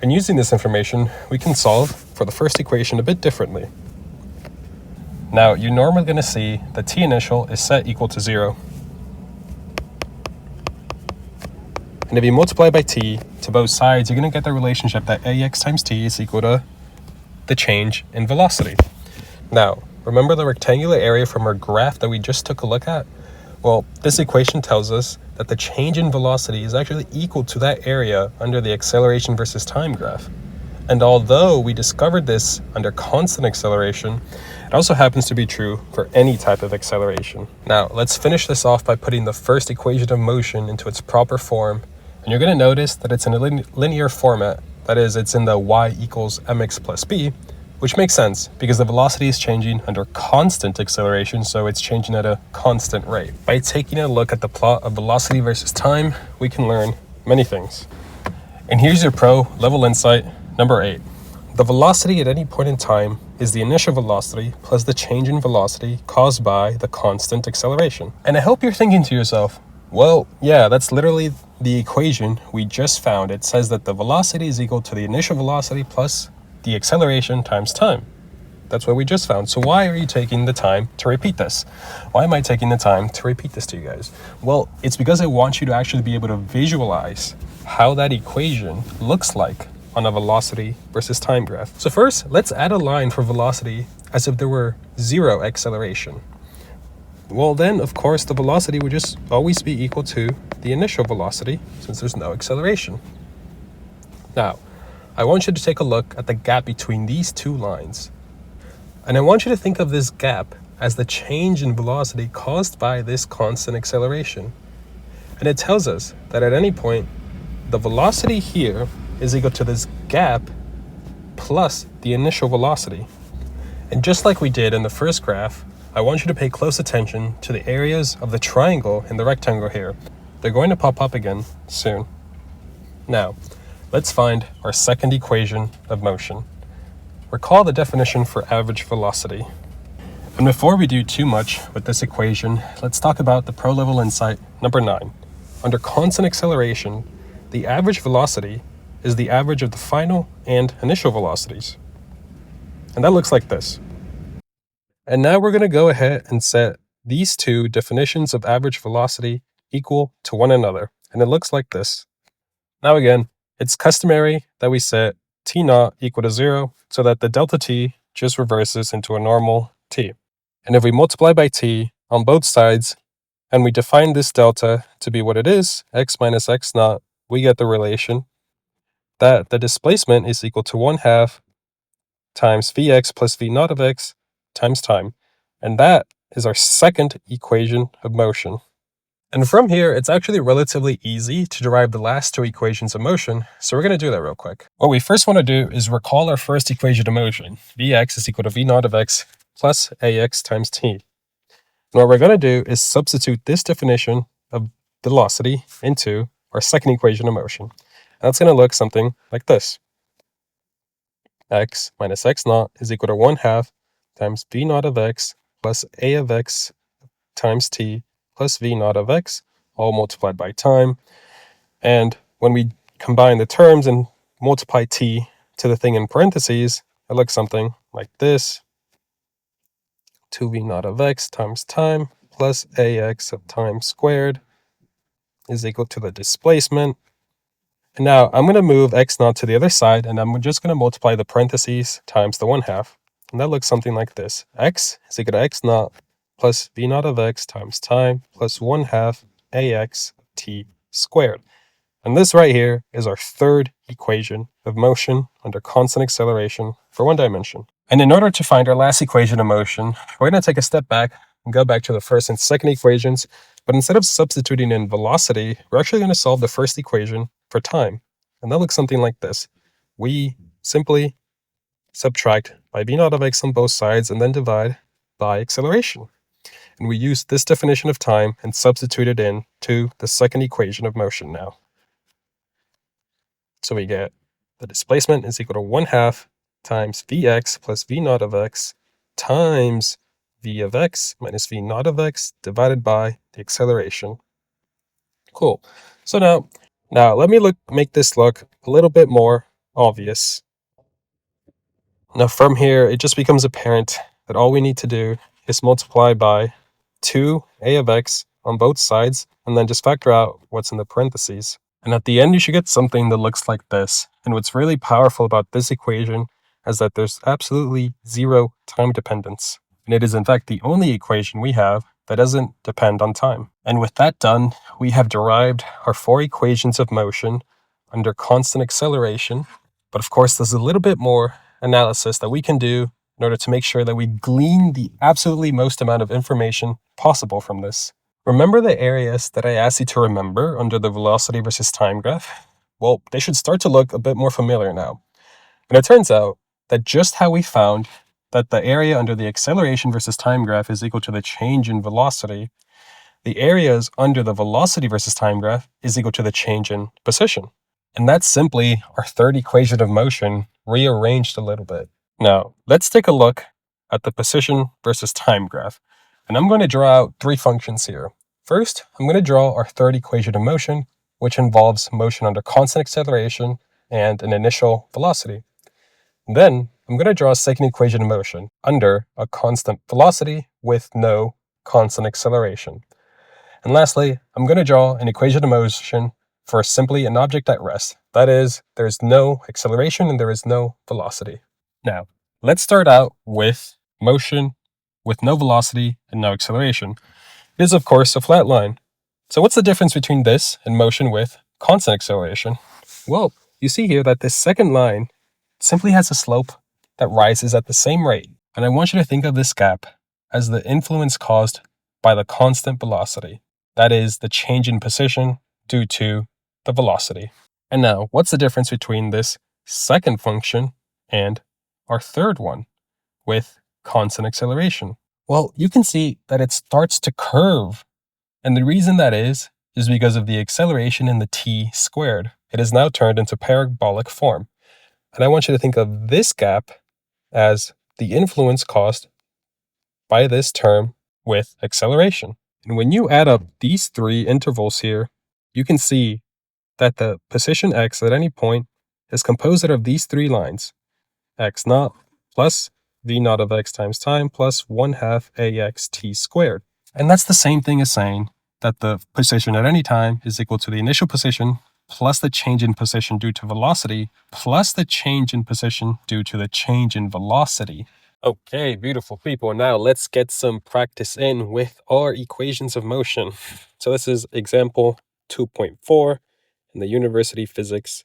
Speaker 1: And using this information, we can solve for the first equation a bit differently. Now, you're normally going to see that t initial is set equal to 0. And if you multiply by t to both sides, you're going to get the relationship that ax times t is equal to the change in velocity. Now, remember the rectangular area from our graph that we just took a look at? Well, this equation tells us that the change in velocity is actually equal to that area under the acceleration versus time graph. And although we discovered this under constant acceleration, it also happens to be true for any type of acceleration. Now, let's finish this off by putting the first equation of motion into its proper form. And you're going to notice that it's in a linear format. That is, it's in the y equals mx plus b, which makes sense because the velocity is changing under constant acceleration, so it's changing at a constant rate. By taking a look at the plot of velocity versus time, we can learn many things. And here's your pro level insight number 8. The velocity at any point in time is the initial velocity plus the change in velocity caused by the constant acceleration. And I hope you're thinking to yourself, well, yeah, that's literally the equation we just found. It says that the velocity is equal to the initial velocity plus the acceleration times time. That's what we just found. So why are you taking the time to repeat this? Why am I taking the time to repeat this to you guys? Well, it's because I want you to actually be able to visualize how that equation looks like on a velocity versus time graph. So first, let's add a line for velocity as if there were 0 acceleration. Well, then, of course, the velocity would just always be equal to the initial velocity since there's no acceleration. Now, I want you to take a look at the gap between these two lines. And I want you to think of this gap as the change in velocity caused by this constant acceleration. And it tells us that at any point, the velocity here is equal to this gap plus the initial velocity. And just like we did in the first graph, I want you to pay close attention to the areas of the triangle and the rectangle here. They're going to pop up again soon. Now, let's find our second equation of motion. Recall the definition for average velocity. And before we do too much with this equation, let's talk about the pro level insight number 9. Under constant acceleration, the average velocity is the average of the final and initial velocities. And that looks like this. And now we're going to go ahead and set these two definitions of average velocity equal to one another. And it looks like this. Now again, it's customary that we set t naught equal to 0 so that the delta t just reverses into a normal t. And if we multiply by t on both sides and we define this delta to be what it is, x minus x naught, we get the relation that the displacement is equal to 1/2 times vx plus v naught of x times time. And that is our second equation of motion. And from here, it's actually relatively easy to derive the last two equations of motion, so we're going to do that real quick. What we first want to do is recall our first equation of motion. Vx is equal to v naught of x plus ax times t. And what we're going to do is substitute this definition of velocity into our second equation of motion. And that's going to look something like this. x minus x naught is equal to 1/2 times v naught of x plus a of x times t plus v naught of x, all multiplied by time. And when we combine the terms and multiply t to the thing in parentheses, it looks something like this. 2v naught of x times time plus ax of time squared is equal to the displacement. And now I'm going to move x naught to the other side, and I'm just going to multiply the parentheses times the 1/2. And that looks something like this. X is equal to x naught plus v naught of x times time plus 1/2 ax t squared. And this right here is our third equation of motion under constant acceleration for one dimension. And in order to find our last equation of motion, we're going to take a step back and go back to the first and second equations. But instead of substituting in velocity, we're actually going to solve the first equation for time. And that looks something like this. We simply subtract by v naught of x on both sides and then divide by acceleration. And we use this definition of time and substitute it in to the second equation of motion now. So we get the displacement is equal to 1/2 times vx plus v naught of x times v of x minus v naught of x divided by the acceleration. Cool. So now let me make this look a little bit more obvious. Now from here, it just becomes apparent that all we need to do is multiply by 2a of x on both sides and then just factor out what's in the parentheses. And at the end, you should get something that looks like this. And what's really powerful about this equation is that there's absolutely zero time dependence. And it is in fact the only equation we have that doesn't depend on time. And with that done, we have derived our 4 equations of motion under constant acceleration. But of course, there's a little bit more analysis that we can do in order to make sure that we glean the absolutely most amount of information possible from this. Remember the areas that I asked you to remember under the velocity versus time graph? Well, they should start to look a bit more familiar now. And it turns out that just how we found that the area under the acceleration versus time graph is equal to the change in velocity, the areas under the velocity versus time graph is equal to the change in position. And that's simply our third equation of motion rearranged a little bit. Now, let's take a look at the position versus time graph. And I'm going to draw out 3 functions here. First, I'm going to draw our third equation of motion, which involves motion under constant acceleration and an initial velocity. Then, I'm going to draw a second equation of motion under a constant velocity with no constant acceleration. And lastly, I'm going to draw an equation of motion for simply an object at rest. That is, there's no acceleration and there is no velocity. Now, let's start out with motion with no velocity and no acceleration. It is, of course, a flat line. So what's the difference between this and motion with constant acceleration? Well, you see here that this second line simply has a slope that rises at the same rate. And I want you to think of this gap as the influence caused by the constant velocity. That is the change in position due to the velocity. And now, what's the difference between this second function and our third one with constant acceleration? Well, you can see that it starts to curve. And the reason that is because of the acceleration in the t squared. It is now turned into parabolic form. And I want you to think of this gap as the influence caused by this term with acceleration. And when you add up these 3 intervals here, you can see that the position x at any point is composed of these 3 lines, x naught plus v naught of x times time plus 1/2 ax t squared. And that's the same thing as saying that the position at any time is equal to the initial position plus the change in position due to velocity plus the change in position due to the change in velocity. Okay, beautiful people. Now let's get some practice in with our equations of motion. So this is example 2.4 in the University Physics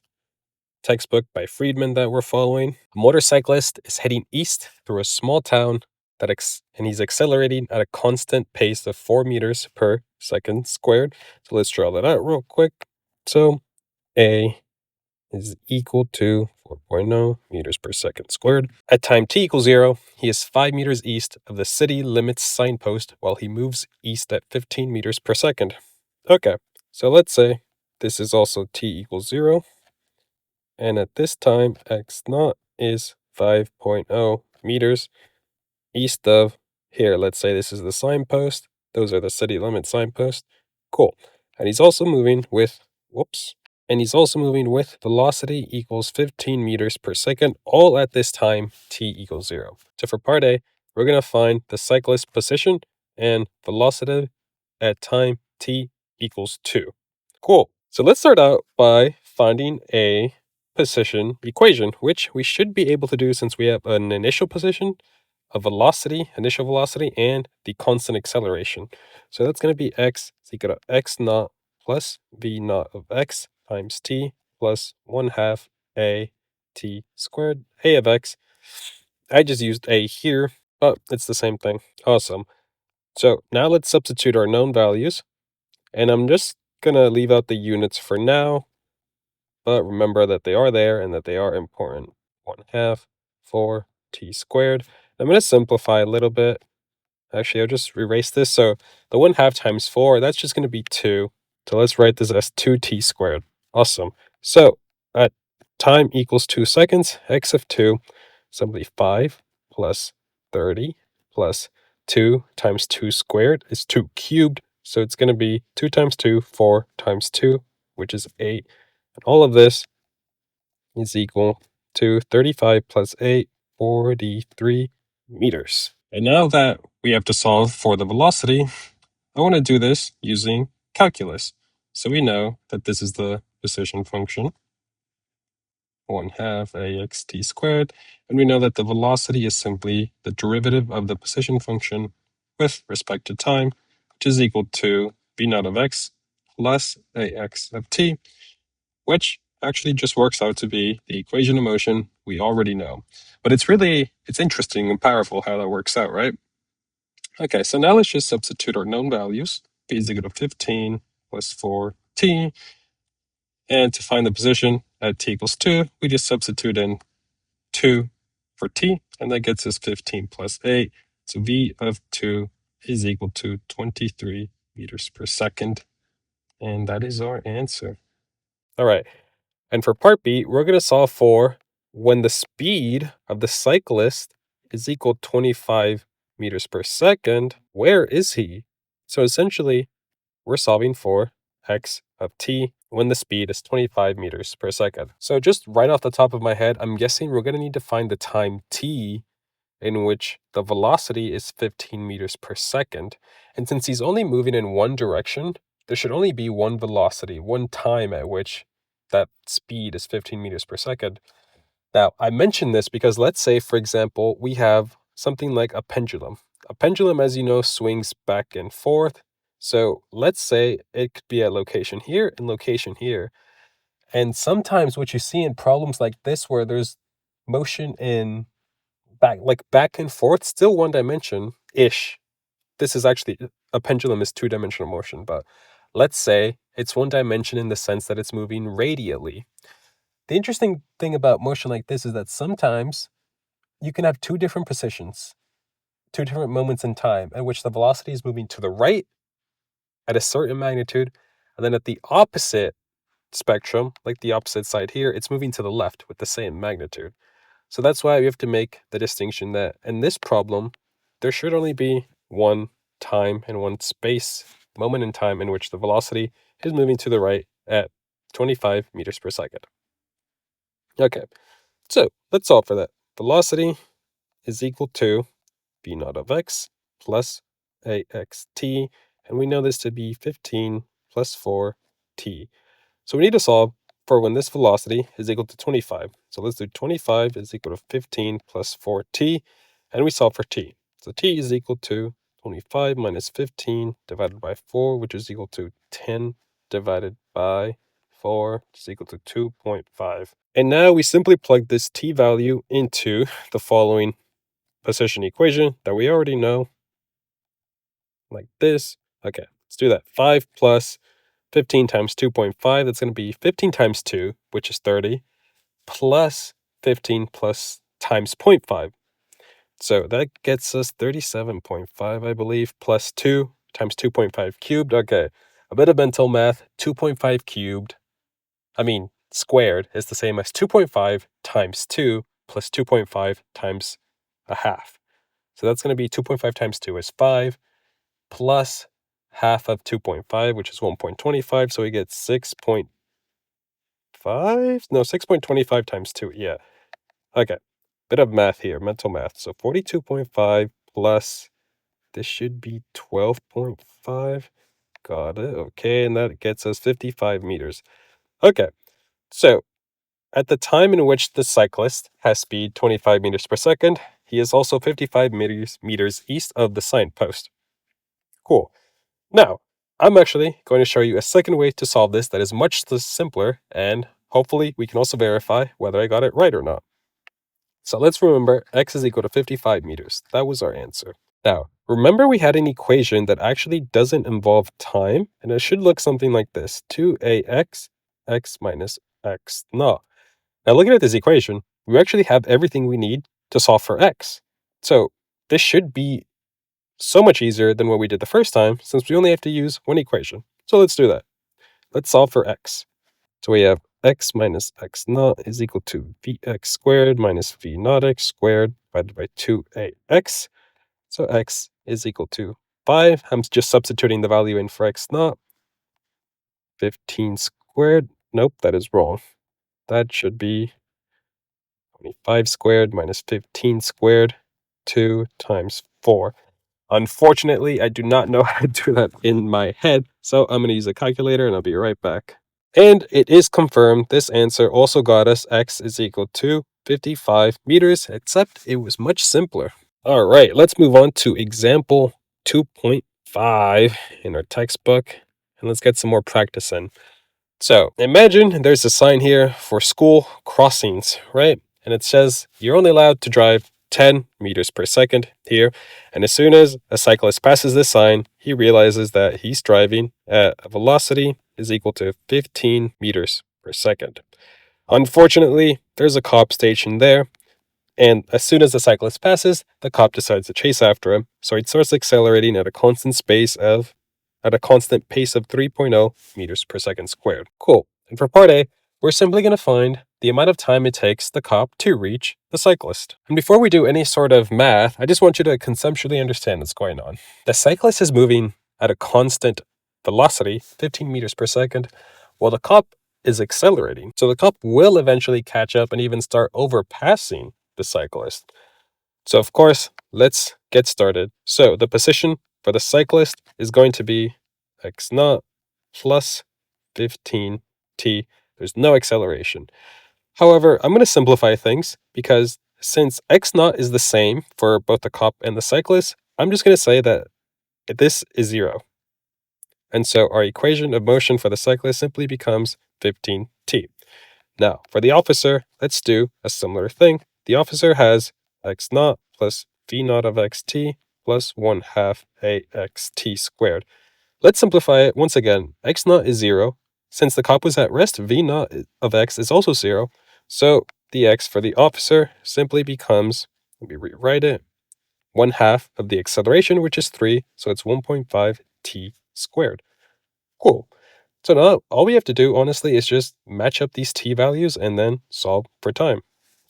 Speaker 1: textbook by Friedman that we're following. A motorcyclist is heading east through a small town and he's accelerating at a constant pace of 4 meters per second squared. So let's draw that out real quick. So A is equal to 4.0 meters per second squared. At time t equals 0, he is 5 meters east of the city limits signpost while he moves east at 15 meters per second. Okay, so let's say this is also t equals 0. And at this time, x naught is 5.0 meters east of here. Let's say this is the signpost. Those are the city limit signposts. Cool. And he's also moving with, whoops, and he's also moving with velocity equals 15 meters per second, all at this time t equals 0. So for part A, we're going to find the cyclist's position and velocity at time t equals 2. Cool. So let's start out by finding a position equation, which we should be able to do since we have an initial position, a velocity, initial velocity, and the constant acceleration. So that's going to be x is equal to x naught plus v naught of x times t plus 1/2 a t squared. A of x, I just used a here, but it's the same thing. Awesome. So now let's substitute our known values, and I'm just going to leave out the units for now, but remember that they are there and that they are important. 1/2 4 t squared. I'm going to simplify a little bit. Actually, I'll just erase this. So the 1/2 times 4, that's just going to be 2. So let's write this as 2t squared. Awesome. So at time equals 2 seconds, x of 2, simply 5 plus 30 plus 2 times 2 squared is 2 cubed. So it's going to be 2 times 2, 4 times 2, which is 8. And all of this is equal to 35 plus 8, 43 meters. And now that we have to solve for the velocity, I want to do this using calculus. So we know that this is the position function, 1/2 ax t squared, and we know that the velocity is simply the derivative of the position function with respect to time, which is equal to v naught of x plus ax of t, which actually just works out to be the equation of motion we already know. But it's interesting and powerful how that works out, right? Okay, so now let's just substitute our known values. V is equal to 15 plus 4t. And to find the position at t equals 2, we just substitute in 2 for t, and that gets us 15 plus 8. So v of 2 is equal to 23 meters per second. And that is our answer. All right. And for part B, we're going to solve for when the speed of the cyclist is equal to 25 meters per second, where is he? So essentially, we're solving for x of t when the speed is 25 meters per second. So just right off the top of my head, I'm guessing we're going to need to find the time t in which the velocity is 15 meters per second. And since he's only moving in one direction, there should only be one velocity, one time at which that speed is 15 meters per second. Now, I mention this because let's say, for example, we have something like a pendulum. A pendulum, as you know, swings back and forth. So let's say it could be at location here and location here. And sometimes what you see in problems like this, where there's motion in back and forth, still one dimension-ish. This is actually, a pendulum is two-dimensional motion, but let's say it's one dimension in the sense that it's moving radially. The interesting thing about motion like this is that sometimes you can have two different positions, two different moments in time at which the velocity is moving to the right at a certain magnitude, and then at the opposite spectrum, like the opposite side here, it's moving to the left with the same magnitude. So that's why we have to make the distinction that in this problem, there should only be one time and one space, moment in time in which the velocity is moving to the right at 25 meters per second. Okay, so let's solve for that. Velocity is equal to v naught of x plus axt, and we know this to be 15 plus 4t. So we need to solve for when this velocity is equal to 25. So let's do 25 is equal to 15 plus 4t, and we solve for t. So t is equal to 25 minus 15 divided by 4, which is equal to 10 divided by 4, which is equal to 2.5. And now we simply plug this t value into the following position equation that we already know, like this. Okay, let's do that. 5 plus 15 times 2.5, that's going to be 15 times 2, which is 30, plus 15 plus times 0.5. So that gets us 37.5, I believe, plus 2 times 2.5 cubed. Okay, a bit of mental math. 2.5 cubed, squared, is the same as 2.5 times 2, plus 2.5 times a half. So that's going to be 2.5 times 2 is 5, plus half of 2.5, which is 1.25. So we get 6.5? No, 6.25 times 2. Yeah. Okay. Bit of math here, mental math. So 42.5 plus, this should be 12.5. Got it. Okay. And that gets us 55 meters. Okay. So at the time in which the cyclist has speed 25 meters per second, he is also 55 meters east of the signpost. Cool. Now, I'm actually going to show you a second way to solve this that is much simpler, and hopefully we can also verify whether I got it right or not. So let's remember x is equal to 55 meters. That was our answer. Now, remember we had an equation that actually doesn't involve time, and it should look something like this. 2ax, x minus x naught. Now, looking at this equation, we actually have everything we need to solve for x. So this should be so much easier than what we did the first time, since we only have to use one equation. So let's do that. Let's solve for x. So we have x minus x naught is equal to vx squared minus v naught x squared divided by 2ax. So x is equal to 5. I'm just substituting the value in for x naught. 15 squared. Nope, that is wrong. That should be 25 squared minus 15 squared, 2 times 4. Unfortunately, I do not know how to do that in my head, so I'm going to use a calculator and I'll be right back. And it is confirmed this answer also got us x is equal to 55 meters, except it was much simpler. All right, let's move on to example 2.5 in our textbook, and let's get some more practice in. So imagine there's a sign here for school crossings, right? And it says you're only allowed to drive 10 meters per second here. And as soon as a cyclist passes this sign, he realizes that he's driving at a velocity is equal to 15 meters per second. Unfortunately, there's a cop stationed there. And as soon as the cyclist passes, the cop decides to chase after him. So he starts accelerating at a constant pace of 3.0 meters per second squared. Cool. And for part A, we're simply going to find the amount of time it takes the cop to reach the cyclist. And before we do any sort of math, I just want you to conceptually understand what's going on. The cyclist is moving at a constant velocity, 15 meters per second, while the cop is accelerating. So the cop will eventually catch up and even start overpassing the cyclist. So of course, let's get started. So the position for the cyclist is going to be x naught plus 15t. There's no acceleration. However, I'm going to simplify things because since x naught is the same for both the cop and the cyclist, I'm just going to say that this is 0. And so our equation of motion for the cyclist simply becomes 15t. Now, for the officer, let's do a similar thing. The officer has x naught plus v naught of xt plus 1/2 axt squared. Let's simplify it once again. X naught is 0. Since the cop was at rest, v naught of x is also 0. So the x for the officer simply becomes, let me rewrite it, 1/2 of the acceleration, which is 3. So it's 1.5 t squared. Cool. So now all we have to do, honestly, is just match up these t values and then solve for time.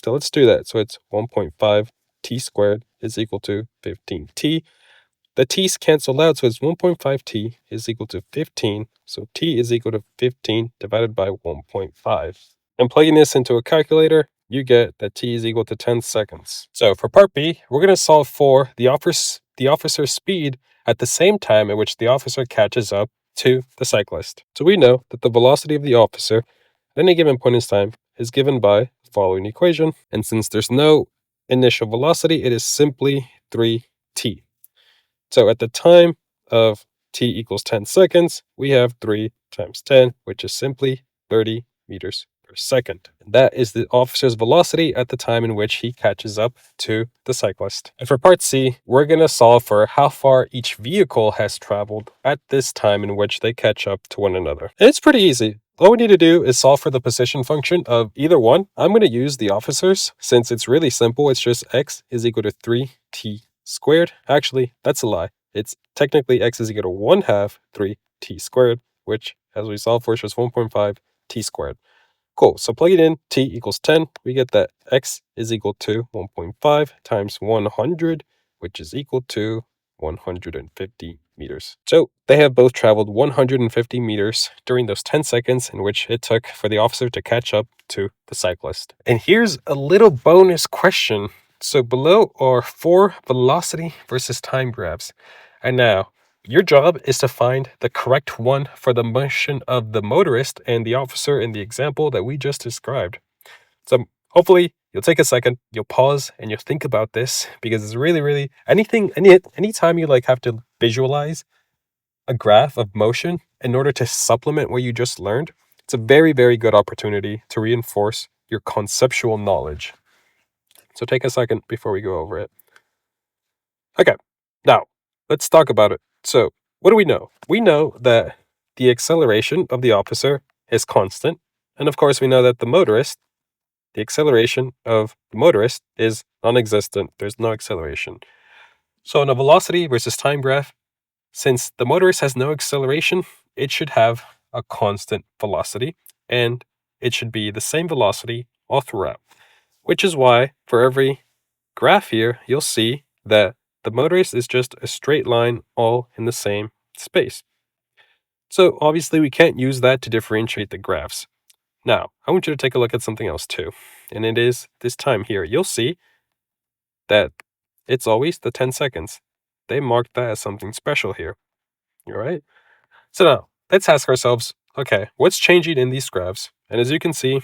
Speaker 1: So let's do that. So it's 1.5 t squared is equal to 15t. The t's cancel out, so it's 1.5t is equal to 15. So t is equal to 15 divided by 1.5. And plugging this into a calculator, you get that t is equal to 10 seconds. So for part B, we're going to solve for the officer's speed at the same time at which the officer catches up to the cyclist. So we know that the velocity of the officer at any given point in time is given by the following equation. And since there's no initial velocity, it is simply 3t. So at the time of t equals 10 seconds, we have 3 times 10, which is simply 30 meters per second. And that is the officer's velocity at the time in which he catches up to the cyclist. And for part C, we're going to solve for how far each vehicle has traveled at this time in which they catch up to one another. And it's pretty easy. All we need to do is solve for the position function of either one. I'm going to use the officers since it's really simple. It's just x is equal to 3t squared. Actually, that's a lie. It's technically x is equal to 1/2 3t squared, which as we solved for is just 1.5 t squared. Cool, so plug it in, t equals 10, we get that x is equal to 1.5 times 100, which is equal to 150 meters. So they have both traveled 150 meters during those 10 seconds in which it took for the officer to catch up to the cyclist. And here's a little bonus question. So below are 4 velocity versus time graphs. And now, your job is to find the correct one for the motion of the motorist and the officer in the example that we just described. So hopefully you'll take a second, you'll pause, and you'll think about this, because it's really anytime you have to visualize a graph of motion in order to supplement what you just learned, it's a very good opportunity to reinforce your conceptual knowledge. So take a second before we go over it. Okay, now let's talk about it. So what do we know? We know that the acceleration of the officer is constant. And of course, we know that the acceleration of the motorist is non-existent. There's no acceleration. So in a velocity versus time graph, since the motorist has no acceleration, it should have a constant velocity, and it should be the same velocity all throughout. Which is why for every graph here, you'll see that the motorist is just a straight line all in the same space. So obviously we can't use that to differentiate the graphs. Now, I want you to take a look at something else too. And it is this time here. You'll see that it's always the 10 seconds. They marked that as something special here. All right? So now, let's ask ourselves, okay, what's changing in these graphs? And as you can see,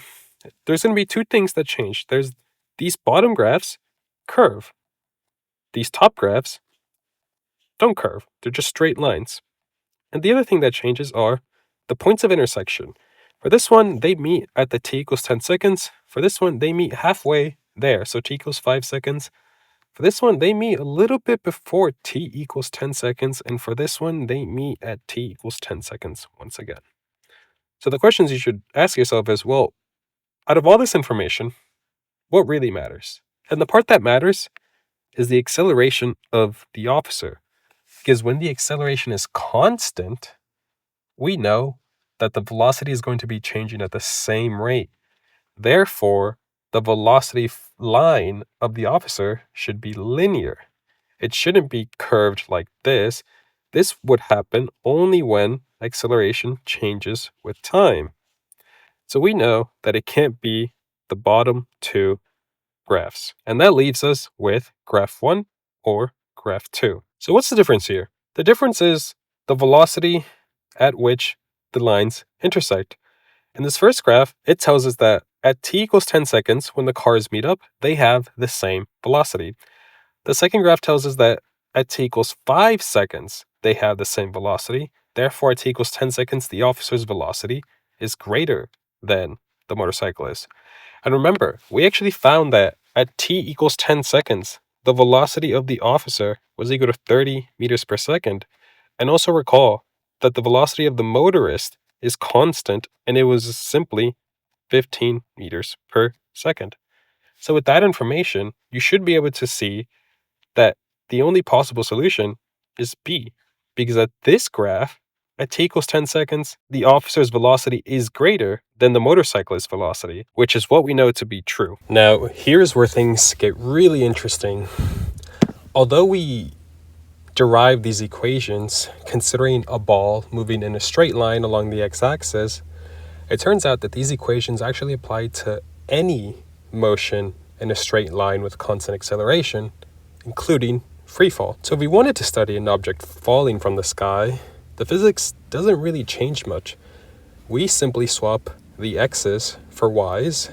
Speaker 1: there's going to be 2 things that change. There's these bottom graphs curve. These top graphs don't curve. They're just straight lines. And the other thing that changes are the points of intersection. For this one, they meet at the t equals 10 seconds. For this one, they meet halfway there, so t equals 5 seconds. For this one, they meet a little bit before t equals 10 seconds. And for this one, they meet at t equals 10 seconds once again. So the questions you should ask yourself is, well, out of all this information, what really matters? And the part that matters is the acceleration of the officer. Because when the acceleration is constant, we know that the velocity is going to be changing at the same rate. Therefore, the velocity line of the officer should be linear. It shouldn't be curved like this. This would happen only when acceleration changes with time. So we know that it can't be the bottom 2 graphs. And that leaves us with graph 1 or graph 2. So what's the difference here? The difference is the velocity at which the lines intersect. In this first graph, it tells us that at t equals 10 seconds, when the cars meet up, they have the same velocity. The second graph tells us that at t equals 5 seconds, they have the same velocity. Therefore, at t equals 10 seconds, the officer's velocity is greater than the motorcyclist. And remember, we actually found that at t equals 10 seconds, the velocity of the officer was equal to 30 meters per second. And also recall that the velocity of the motorist is constant, and it was simply 15 meters per second. So with that information, you should be able to see that the only possible solution is B, because at this graph, at t equals 10 seconds, the officer's velocity is greater than the motorcyclist's velocity, which is what we know to be true. Now, here's where things get really interesting. Although we derive these equations considering a ball moving in a straight line along the x-axis, it turns out that these equations actually apply to any motion in a straight line with constant acceleration, including free fall. So if we wanted to study an object falling from the sky, the physics doesn't really change much. We simply swap the x's for y's,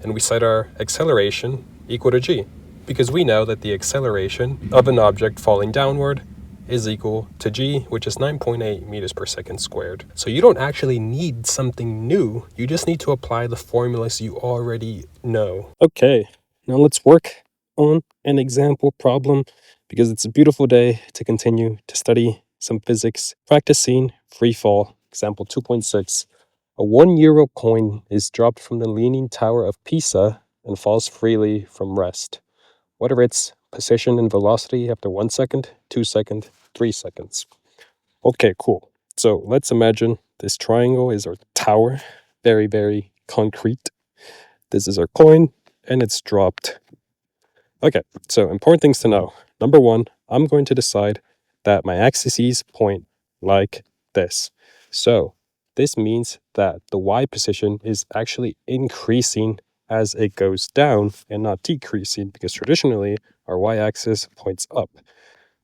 Speaker 1: and we set our acceleration equal to g, because we know that the acceleration of an object falling downward is equal to g, which is 9.8 meters per second squared. So you don't actually need something new, you just need to apply the formulas you already know. Okay, now let's work on an example problem, because it's a beautiful day to continue to study some physics. Practicing free fall, example 2.6. A €1 coin is dropped from the Leaning Tower of Pisa and falls freely from rest. What are its position and velocity after 1 second, 2 seconds, 3 seconds? Okay, cool. So let's imagine this triangle is our tower. Very concrete. This is our coin, and it's dropped. Okay, so important things to know. Number one, I'm going to decide that my axes point like this. So this means that the y position is actually increasing as it goes down and not decreasing, because traditionally our y-axis points up.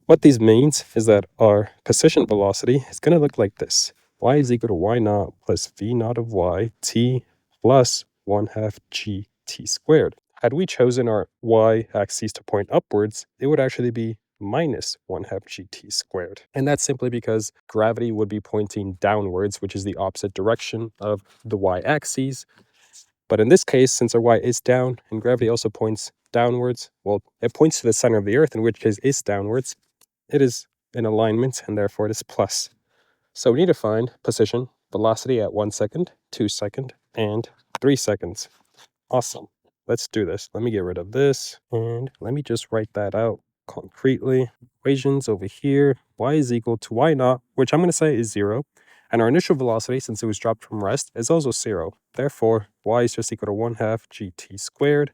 Speaker 1: What this means is that our position velocity is going to look like this. Y is equal to y naught plus v naught of y t plus 1/2 g t squared. Had we chosen our y-axis to point upwards, it would actually be minus 1/2 gt squared. And that's simply because gravity would be pointing downwards, which is the opposite direction of the y-axis. But in this case, since our y is down and gravity also points downwards, well, it points to the center of the earth, in which case it's downwards. It is in alignment, and therefore it is plus. So we need to find position, velocity at 1 second, 2 seconds, and 3 seconds. Awesome. Let's do this. Let me get rid of this, and let me just write that out concretely. Equations over here, y is equal to y naught, which I'm going to say is 0. And our initial velocity, since it was dropped from rest, is also 0. Therefore, y is just equal to 1/2 gt squared.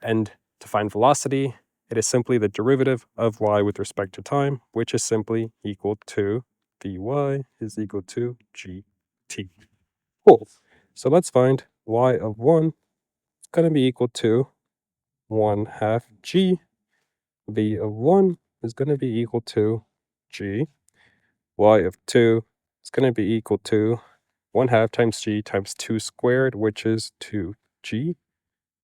Speaker 1: And to find velocity, it is simply the derivative of y with respect to time, which is simply equal to vy is equal to gt. Cool. So let's find y of 1 is going to be equal to 1/2 g. V of 1 is going to be equal to g. Y of 2 is going to be equal to 1/2 times g times 2 squared, which is 2g.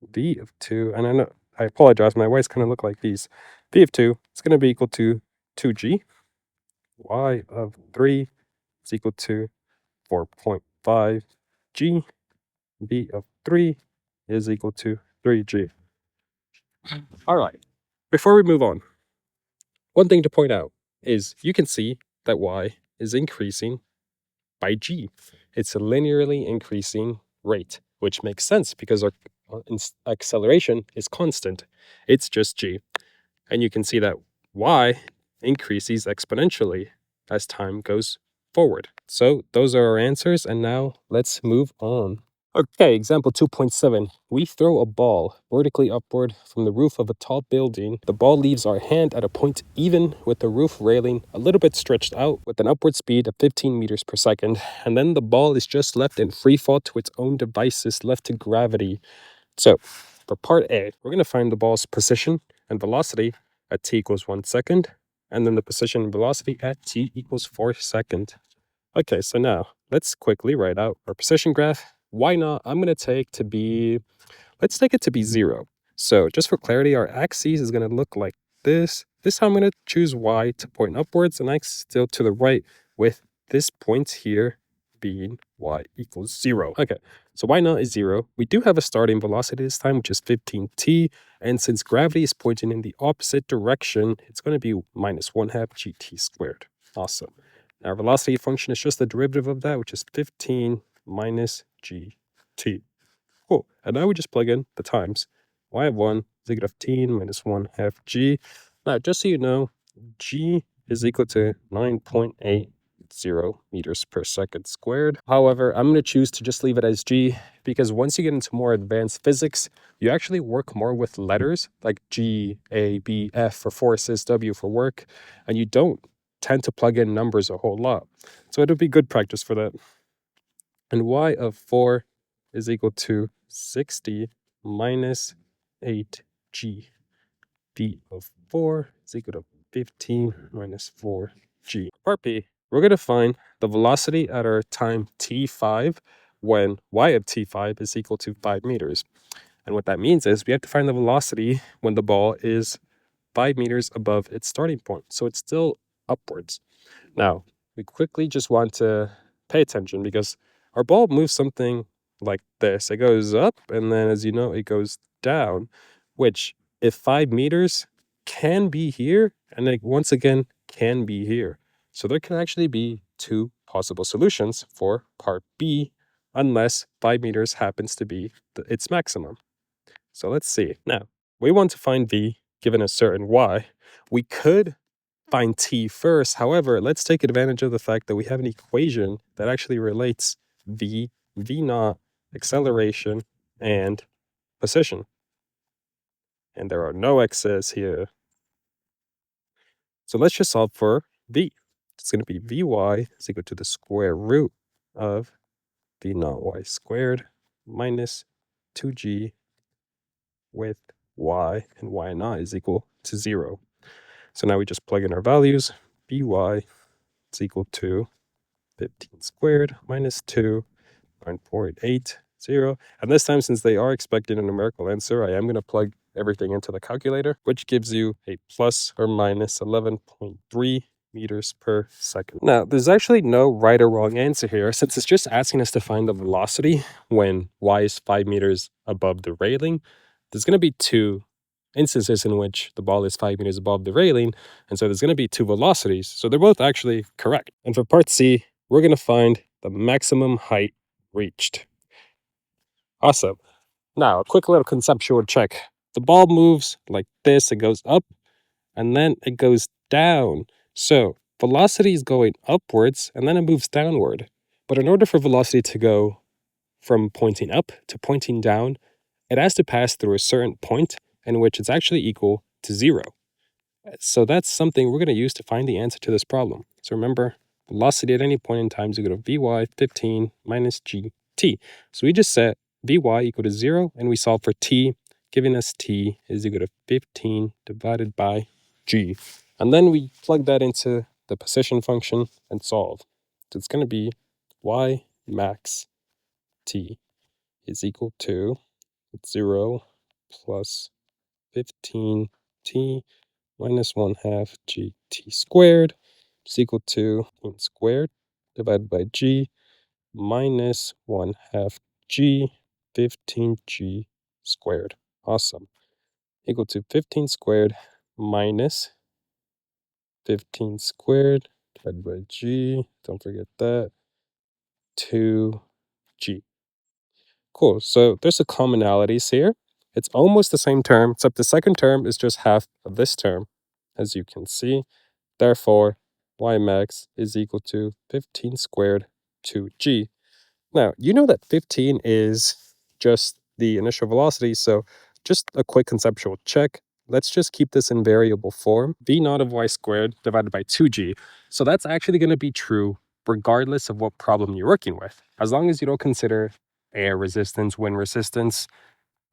Speaker 1: V of 2, and I apologize, my Y's kind of look like these. V of 2 is going to be equal to 2g. Y of 3 is equal to 4.5 g. V of 3 is equal to 3g. All right, before we move on, one thing to point out is you can see that y is increasing by g. It's a linearly increasing rate, which makes sense because our acceleration is constant. It's just g. And you can see that y increases exponentially as time goes forward. So those are our answers, and now let's move on. Okay, example 2.7. We throw a ball vertically upward from the roof of a tall building. The ball leaves our hand at a point even with the roof railing a little bit stretched out with an upward speed of 15 meters per second. And then the ball is just left in free fall to its own devices, left to gravity. So for part A, we're going to find the ball's position and velocity at t equals 1 second, and then the position and velocity at t equals 4 seconds. Okay, so now let's quickly write out our position graph. Y naught, I'm going to take to be, let's take it to be 0. So just for clarity, our axis is going to look like this. This time I'm going to choose y to point upwards and x still to the right, with this point here being y equals 0. Okay, so y naught is 0. We do have a starting velocity this time, which is 15t. And since gravity is pointing in the opposite direction, it's going to be minus 1/2 gt squared. Awesome. Our velocity function is just the derivative of that, which is 15 minus gt. Cool. And now we just plug in the times. Y of 1 is equal to 15 minus 1/2 g. Now, just so you know, g is equal to 9.80 meters per second squared. However, I'm going to choose to just leave it as g, because once you get into more advanced physics, you actually work more with letters like G, A, B, F for forces, W for work, and you don't tend to plug in numbers a whole lot. So it'll be good practice for that. And y of 4 is equal to 60 minus 8g. V of 4 is equal to 15 minus 4g. Part B, we're going to find the velocity at our time t5 when y of t5 is equal to 5 meters. And what that means is we have to find the velocity when the ball is 5 meters above its starting point. So it's still upwards. Now, we quickly just want to pay attention because our ball moves something like this. It goes up, and then, as you know, it goes down, which, if 5 meters can be here, and it once again can be here. So there can actually be two possible solutions for part B, unless 5 meters happens to be its maximum. So let's see. Now, we want to find V given a certain Y. We could find T first. However, let's take advantage of the fact that we have an equation that actually relates V naught, acceleration, and position. And there are no x's here. So let's just solve for v. It's going to be vy is equal to the square root of v naught y squared minus 2g with y, and y naught is equal to 0. So now we just plug in our values. Vy is equal to 15 squared minus 2, 9.80. And this time, since they are expecting a numerical answer, I am going to plug everything into the calculator, which gives you a plus or minus 11.3 meters per second. Now, there's actually no right or wrong answer here, since it's just asking us to find the velocity when y is 5 meters above the railing. There's going to be two instances in which the ball is 5 meters above the railing, and so there's going to be two velocities. So they're both actually correct. And for part C, we're going to find the maximum height reached. Awesome. Now, a quick little conceptual check. The ball moves like this, it goes up, and then it goes down. So velocity is going upwards, and then it moves downward. But in order for velocity to go from pointing up to pointing down, it has to pass through a certain point in which it's actually equal to 0. So that's something we're going to use to find the answer to this problem. So remember, velocity at any point in time is equal to Vy 15 minus gt. So we just set Vy equal to 0, and we solve for t, giving us t is equal to 15 divided by g. And then we plug that into the position function and solve. So it's going to be y max t is equal to 0 plus 15t minus 1/2 gt squared is equal to 15 squared divided by g minus 1/2 g 15g squared. Awesome. Equal to 15 squared minus 15 squared divided by g, don't forget that, 2g. Cool. So there's the commonalities here. It's almost the same term, except the second term is just half of this term, as you can see. Therefore, y max is equal to 15 squared 2g. Now, you know that 15 is just the initial velocity, so just a quick conceptual check. Let's just keep this in variable form. V naught of y squared divided by 2g. So that's actually going to be true regardless of what problem you're working with. As long as you don't consider air resistance, wind resistance,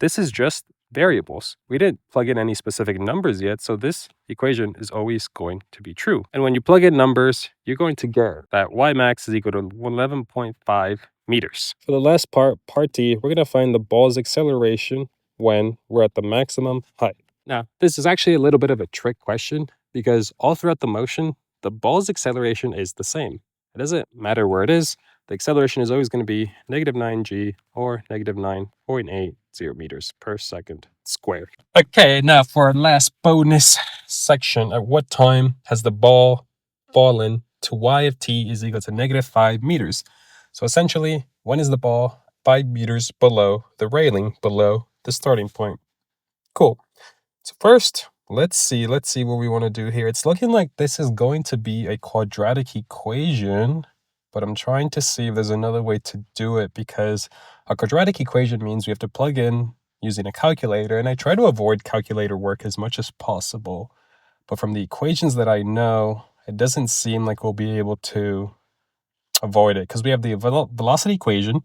Speaker 1: this is just variables. We didn't plug in any specific numbers yet, so this equation is always going to be true. And when you plug in numbers, you're going to get that y max is equal to 11.5 meters. For the last part, part D, we're going to find the ball's acceleration when we're at the maximum height. Now, this is actually a little bit of a trick question because all throughout the motion, the ball's acceleration is the same. It doesn't matter where it is. The acceleration is always going to be negative 9g or negative 9.80 meters per second squared. Okay, now for our last bonus section, at what time has the ball fallen to y of t is equal to negative 5 meters? So essentially, when is the ball 5 meters below the railing, below the starting point? Cool. So first, let's see what we want to do here. It's looking like this is going to be a quadratic equation, but I'm trying to see if there's another way to do it, because a quadratic equation means we have to plug in using a calculator, and I try to avoid calculator work as much as possible. But from the equations that I know, it doesn't seem like we'll be able to avoid it, because we have the velocity equation,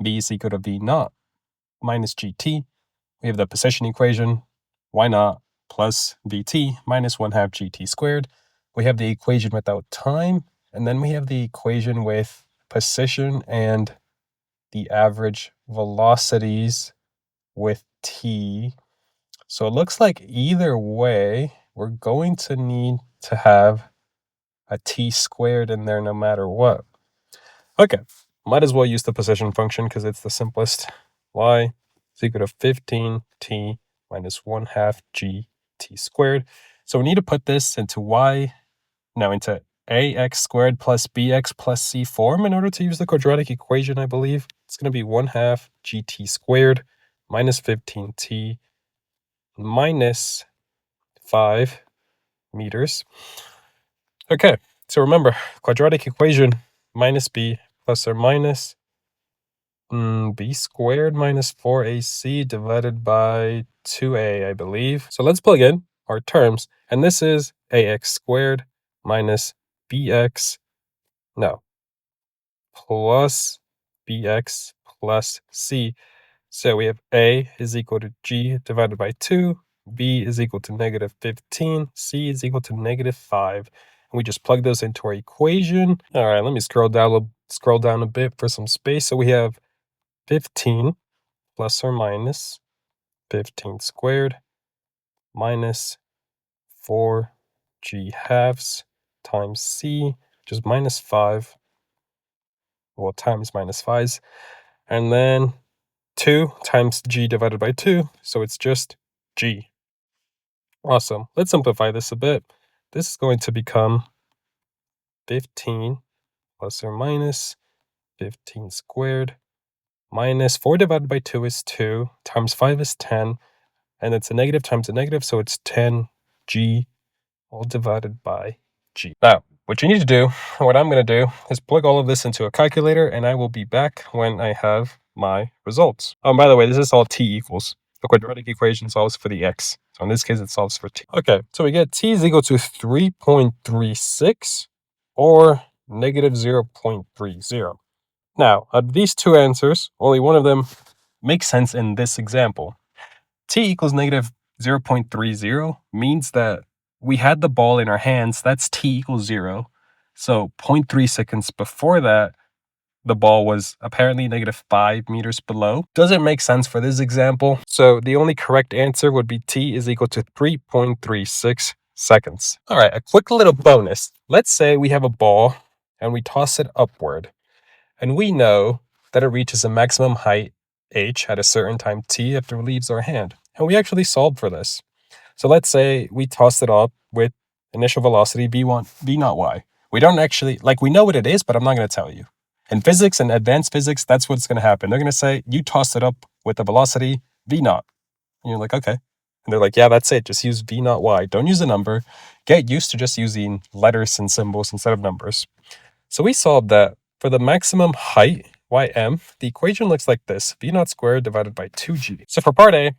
Speaker 1: v is equal to v naught minus gt. We have the position equation, y naught plus vt minus 1/2 gt squared. We have the equation without time, and then we have the equation with position and the average velocities with t. So it looks like either way, we're going to need to have a t squared in there no matter what. Okay, might as well use the position function because it's the simplest. Y is equal to 15t minus 1/2 gt squared. So we need to put this into into ax squared plus bx plus c form in order to use the quadratic equation, I believe. It's going to be 1/2 gt squared minus 15t minus 5 meters. Okay, so remember, quadratic equation, minus b plus or minus b squared minus 4ac divided by 2a, I believe. So let's plug in our terms. And this is ax squared minus bx, no, plus bx plus c. So we have a is equal to g divided by 2, b is equal to negative 15, c is equal to negative 5. And we just plug those into our equation. All right, let me scroll down a bit for some space. So we have 15 plus or minus 15 squared minus 4g halves times c, which is minus 5, well, times minus 5, and then 2 times g divided by 2, so it's just g. Awesome. Let's simplify this a bit. This is going to become 15 plus or minus 15 squared minus 4 divided by 2 is 2, times 5 is 10, and it's a negative times a negative, so it's 10g all divided by g. Now, what you need to do, what I'm going to do, is plug all of this into a calculator, and I will be back when I have my results. Oh, and by the way, this is all t equals. The quadratic equation solves for the x. So in this case, it solves for t. Okay, so we get t is equal to 3.36 or negative 0.30. Now, out of these two answers, only one of them makes sense in this example. T equals negative 0.30 means that we had the ball in our hands. That's t equals 0. So 0.3 seconds before that, the ball was apparently negative 5 meters below. Doesn't make sense for this example. So the only correct answer would be t is equal to 3.36 seconds. All right, a quick little bonus. Let's say we have a ball and we toss it upward. And we know that it reaches a maximum height h at a certain time t after it leaves our hand. And we actually solved for this. So let's say we toss it up with initial velocity v naught y. We don't actually, we know what it is, but I'm not going to tell you. In physics and advanced physics, that's what's going to happen. They're going to say, you tossed it up with the velocity v naught. And you're like, okay. And they're like, yeah, that's it. Just use v naught y. Don't use a number. Get used to just using letters and symbols instead of numbers. So we solved that. For the maximum height, ym, the equation looks like this, v naught squared divided by 2g. So for part A,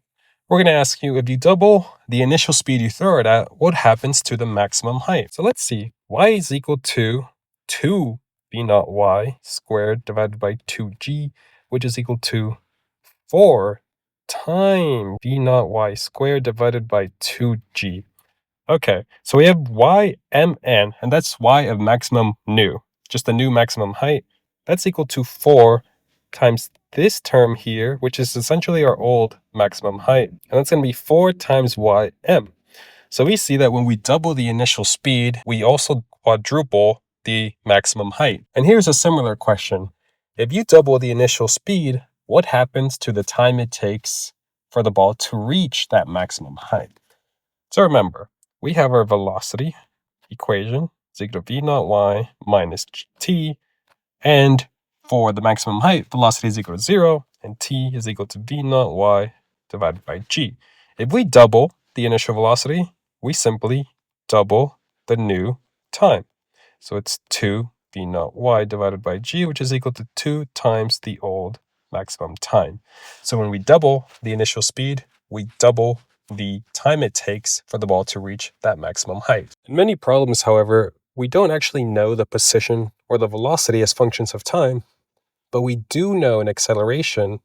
Speaker 1: we're going to ask you, if you double the initial speed you throw it at, what happens to the maximum height? So let's see. Y is equal to 2 v naught y squared divided by 2g, which is equal to 4 times v naught y squared divided by 2g. Okay, so we have ymn, and that's y of maximum nu, just the new maximum height. That's equal to 4 times this term here, which is essentially our old maximum height. And that's going to be 4 times ym. So we see that when we double the initial speed, we also quadruple the maximum height. And here's a similar question. If you double the initial speed, what happens to the time it takes for the ball to reach that maximum height? So remember, we have our velocity equation is equal to v naught y minus t, and for the maximum height, velocity is equal to 0, and t is equal to v naught y divided by g. If we double the initial velocity, we simply double the new time. So it's 2 v naught y divided by g, which is equal to 2 times the old maximum time. So when we double the initial speed, we double the time it takes for the ball to reach that maximum height. In many problems, however, we don't actually know the position or the velocity as functions of time, but we do know an acceleration,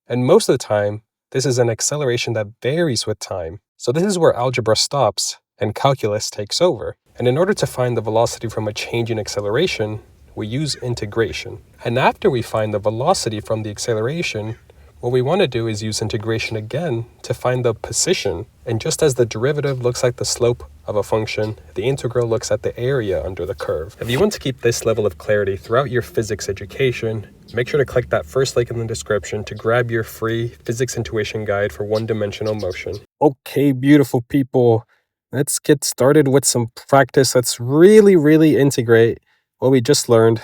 Speaker 1: and most of the time, this is an acceleration that varies with time. So this is where algebra stops and calculus takes over. And in order to find the velocity from a change in acceleration, we use integration. And after we find the velocity from the acceleration, what we want to do is use integration again to find the position. And just as the derivative looks like the slope of a function, the integral looks at the area under the curve. If you want to keep this level of clarity throughout your physics education, make sure to click that first link in the description to grab your free physics intuition guide for one-dimensional motion. Okay, beautiful people. Let's get started with some practice. Let's really integrate what we just learned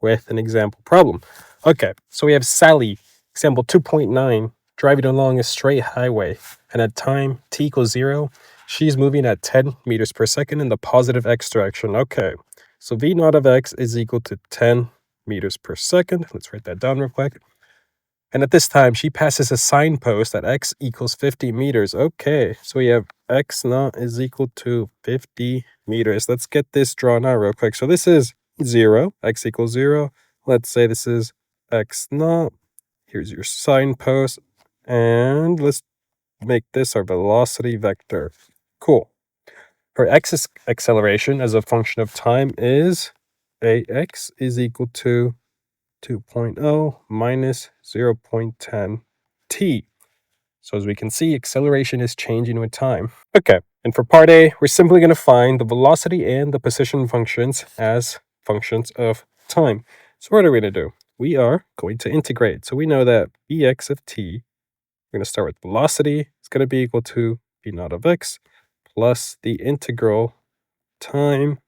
Speaker 1: with an example problem. Okay, so we have Sally, example 2.9, driving along a straight highway, and at time t equals 0, she's moving at 10 meters per second in the positive x direction. Okay, so v naught of x is equal to 10 meters per second. Let's write that down real quick. And at this time, she passes a signpost at x equals 50 meters. Okay, so we have x naught is equal to 50 meters. Let's get this drawn out real quick. So this is 0, x equals 0. Let's say this is x naught. Here's your signpost. And let's make this our velocity vector. Cool. Her x acceleration as a function of time is ax is equal to 2.0 minus 0.10 t. So as we can see, acceleration is changing with time. Okay, and for part A, we're simply going to find the velocity and the position functions as functions of time. So what are we going to do? We are going to integrate. So we know that bx of t, we're going to start with velocity, is going to be equal to b naught of x plus the integral time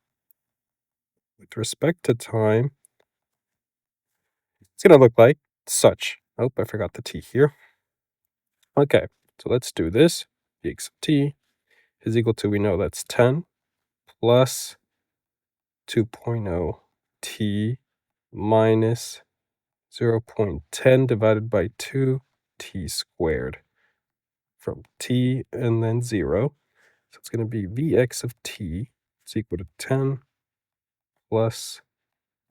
Speaker 1: with respect to time. It's going to look like such. Oh, I forgot the t here. Okay, so let's do this. Bx of t is equal to, we know that's 10 plus 2.0 t minus 0.10 divided by 2 t squared from t and then 0. So it's going to be Vx of t is equal to 10 plus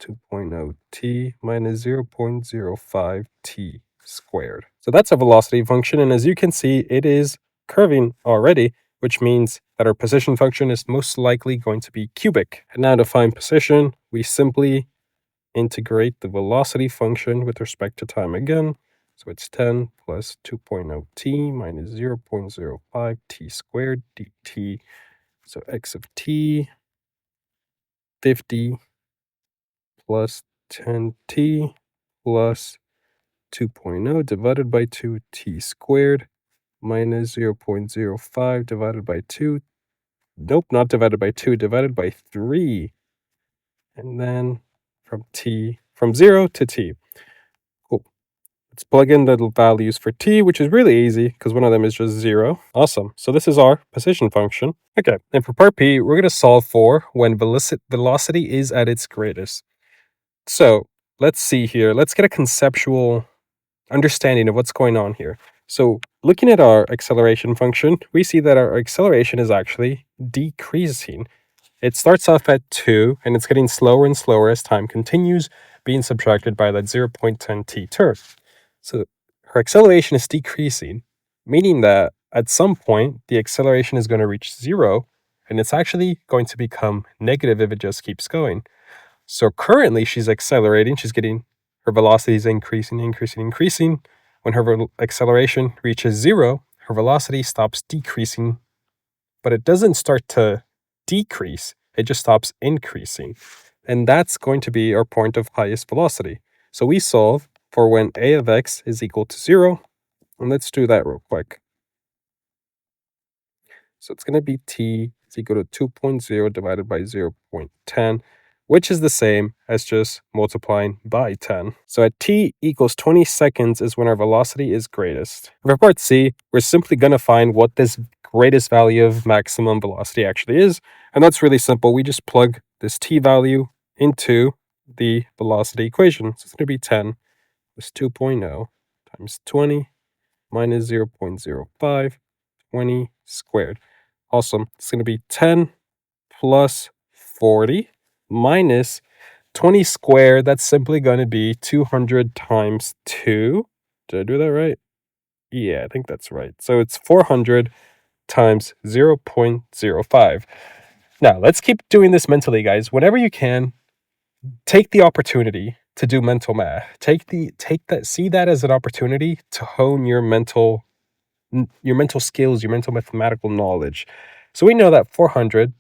Speaker 1: 2.0 t minus 0.05 t squared. So that's a velocity function, and as you can see, it is curving already, which means that our position function is most likely going to be cubic. And now to find position, we simply integrate the velocity function with respect to time again. So it's 10 plus 2.0 t minus 0.05 t squared dt. So x of t, 50 plus 10t plus 2.0 divided by 2t squared minus 0.05 divided by 2. Nope, not divided by 2, divided by 3. And then from 0 to t. Cool. Let's plug in the values for t, which is really easy because one of them is just 0. Awesome. So this is our position function. Okay, and for part P, we're going to solve for when velocity is at its greatest. So let's see here. Let's get a conceptual understanding of what's going on here. So looking at our acceleration function, we see that our acceleration is actually decreasing. It starts off at 2, and it's getting slower and slower as time continues, being subtracted by that 0.10 t term. So her acceleration is decreasing, meaning that at some point, the acceleration is going to reach 0, and it's actually going to become negative if it just keeps going. So currently, she's accelerating. She's getting her velocity is increasing. When her acceleration reaches 0, her velocity stops decreasing, but it doesn't start to decrease. It just stops increasing. And that's going to be our point of highest velocity. So we solve for when a of x is equal to 0. And let's do that real quick. So it's going to be t is equal to 2.0 divided by 0.10, which is the same as just multiplying by 10. So at t equals 20 seconds is when our velocity is greatest. For part C, we're simply going to find what this greatest value of maximum velocity actually is. And that's really simple. We just plug this t value into the velocity equation. So it's going to be 10 plus 2.0 times 20 minus 0.05, 20 squared. Awesome. It's going to be 10 plus 40 minus 20 squared. That's simply going to be 200 times 2. Did I do that right? Yeah, I think that's right. So it's 400 times 0.05. Now, let's keep doing this mentally, guys. Whenever you can, take the opportunity to do mental math. See that as an opportunity to hone your mental skills, your mental mathematical knowledge. So we know that 400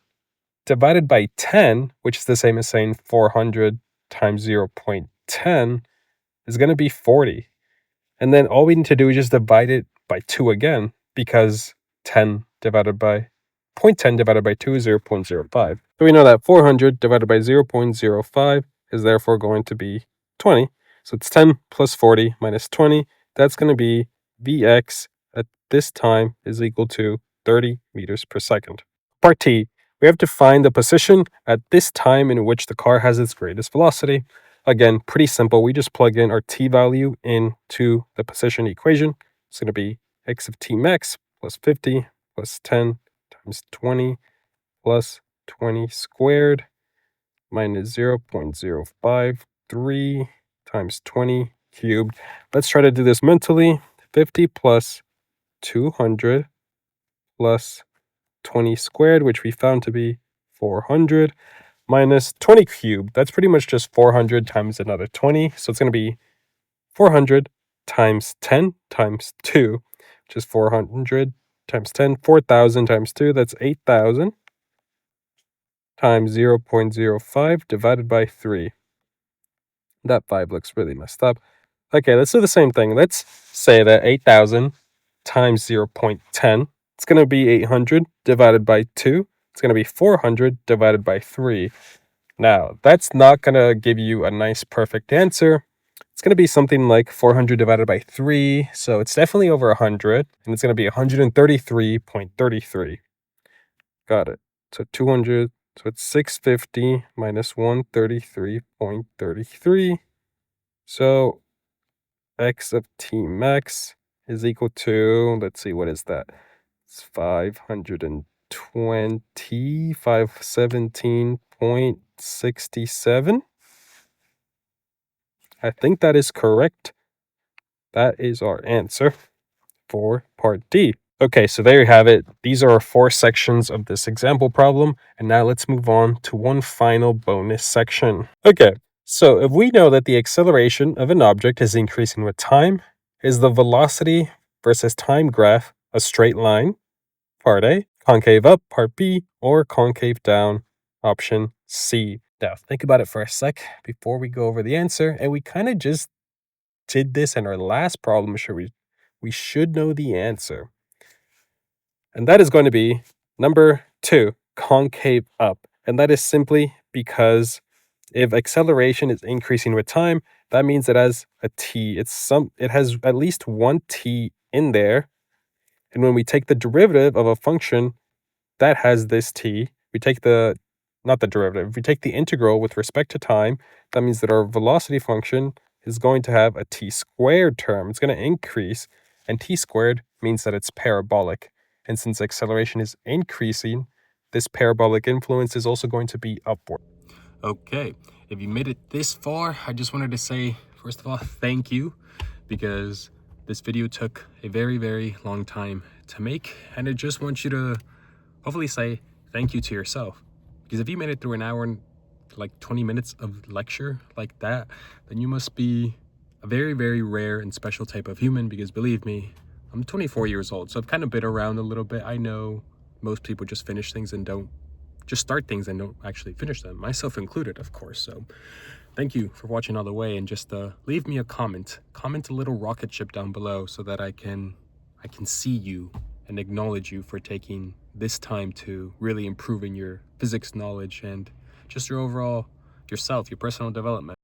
Speaker 1: divided by 10, which is the same as saying 400 times 0.10, is going to be 40. And then all we need to do is just divide it by 2 again, because 10 divided by 0.10 divided by 2 is 0.05. So we know that 400 divided by 0.05 is therefore going to be 20. So it's 10 plus 40 minus 20. That's going to be Vx at this time is equal to 30 meters per second. Part T, we have to find the position at this time in which the car has its greatest velocity. Again, pretty simple. We just plug in our t value into the position equation. It's going to be x of t max plus 50 plus 10 times 20 plus 20 squared minus 0.053 times 20 cubed. Let's try to do this mentally. 50 plus 200 plus 20 squared, which we found to be 400, minus 20 cubed. That's pretty much just 400 times another 20. So it's going to be 400 times 10 times 2, which is 400 times 10, 4,000 times 2, that's 8,000, times 0.05 divided by 3. That 5 looks really messed up. Okay, let's do the same thing. Let's say that 8,000 times 0.10, it's going to be 800 divided by 2. It's going to be 400 divided by 3. Now, that's not going to give you a nice perfect answer. It's going to be something like 400 divided by 3, so it's definitely over 100, and it's going to be 133.33. Got it. So 200, so it's 650 minus 133.33. So x of t max is equal to, let's see, what is that? It's 520, 517.67. I think that is correct. That is our answer for part D. Okay, so there you have it. These are our 4 sections of this example problem, and now let's move on to one final bonus section. Okay, so if we know that the acceleration of an object is increasing with time, is the velocity versus time graph a straight line? Part A, concave up, part B, or concave down, option C. Now, think about it for a sec before we go over the answer, and we kind of just did this in our last problem, we should know the answer. And that is going to be number 2, concave up. And that is simply because if acceleration is increasing with time, that means it has a t. It has at least one t in there. And when we take the derivative of a function that has this t, not the derivative, if we take the integral with respect to time, that means that our velocity function is going to have a t squared term. It's going to increase, and t squared means that it's parabolic. And since acceleration is increasing, this parabolic influence is also going to be upward. Okay, if you made it this far, I just wanted to say, first of all, thank you, because this video took a very, very long time to make, and I just want you to hopefully say thank you to yourself, because if you made it through an hour and like 20 minutes of lecture like that, then you must be a very, very rare and special type of human, because believe me, I'm 24 years old, so I've kind of been around a little bit. I know most people just finish things and don't just start things and don't actually finish them, myself included, of course. So thank you for watching all the way, and just leave me a comment a little rocket ship down below so that I can see you and acknowledge you for taking this time to really improving your physics knowledge and just your overall yourself, your personal development.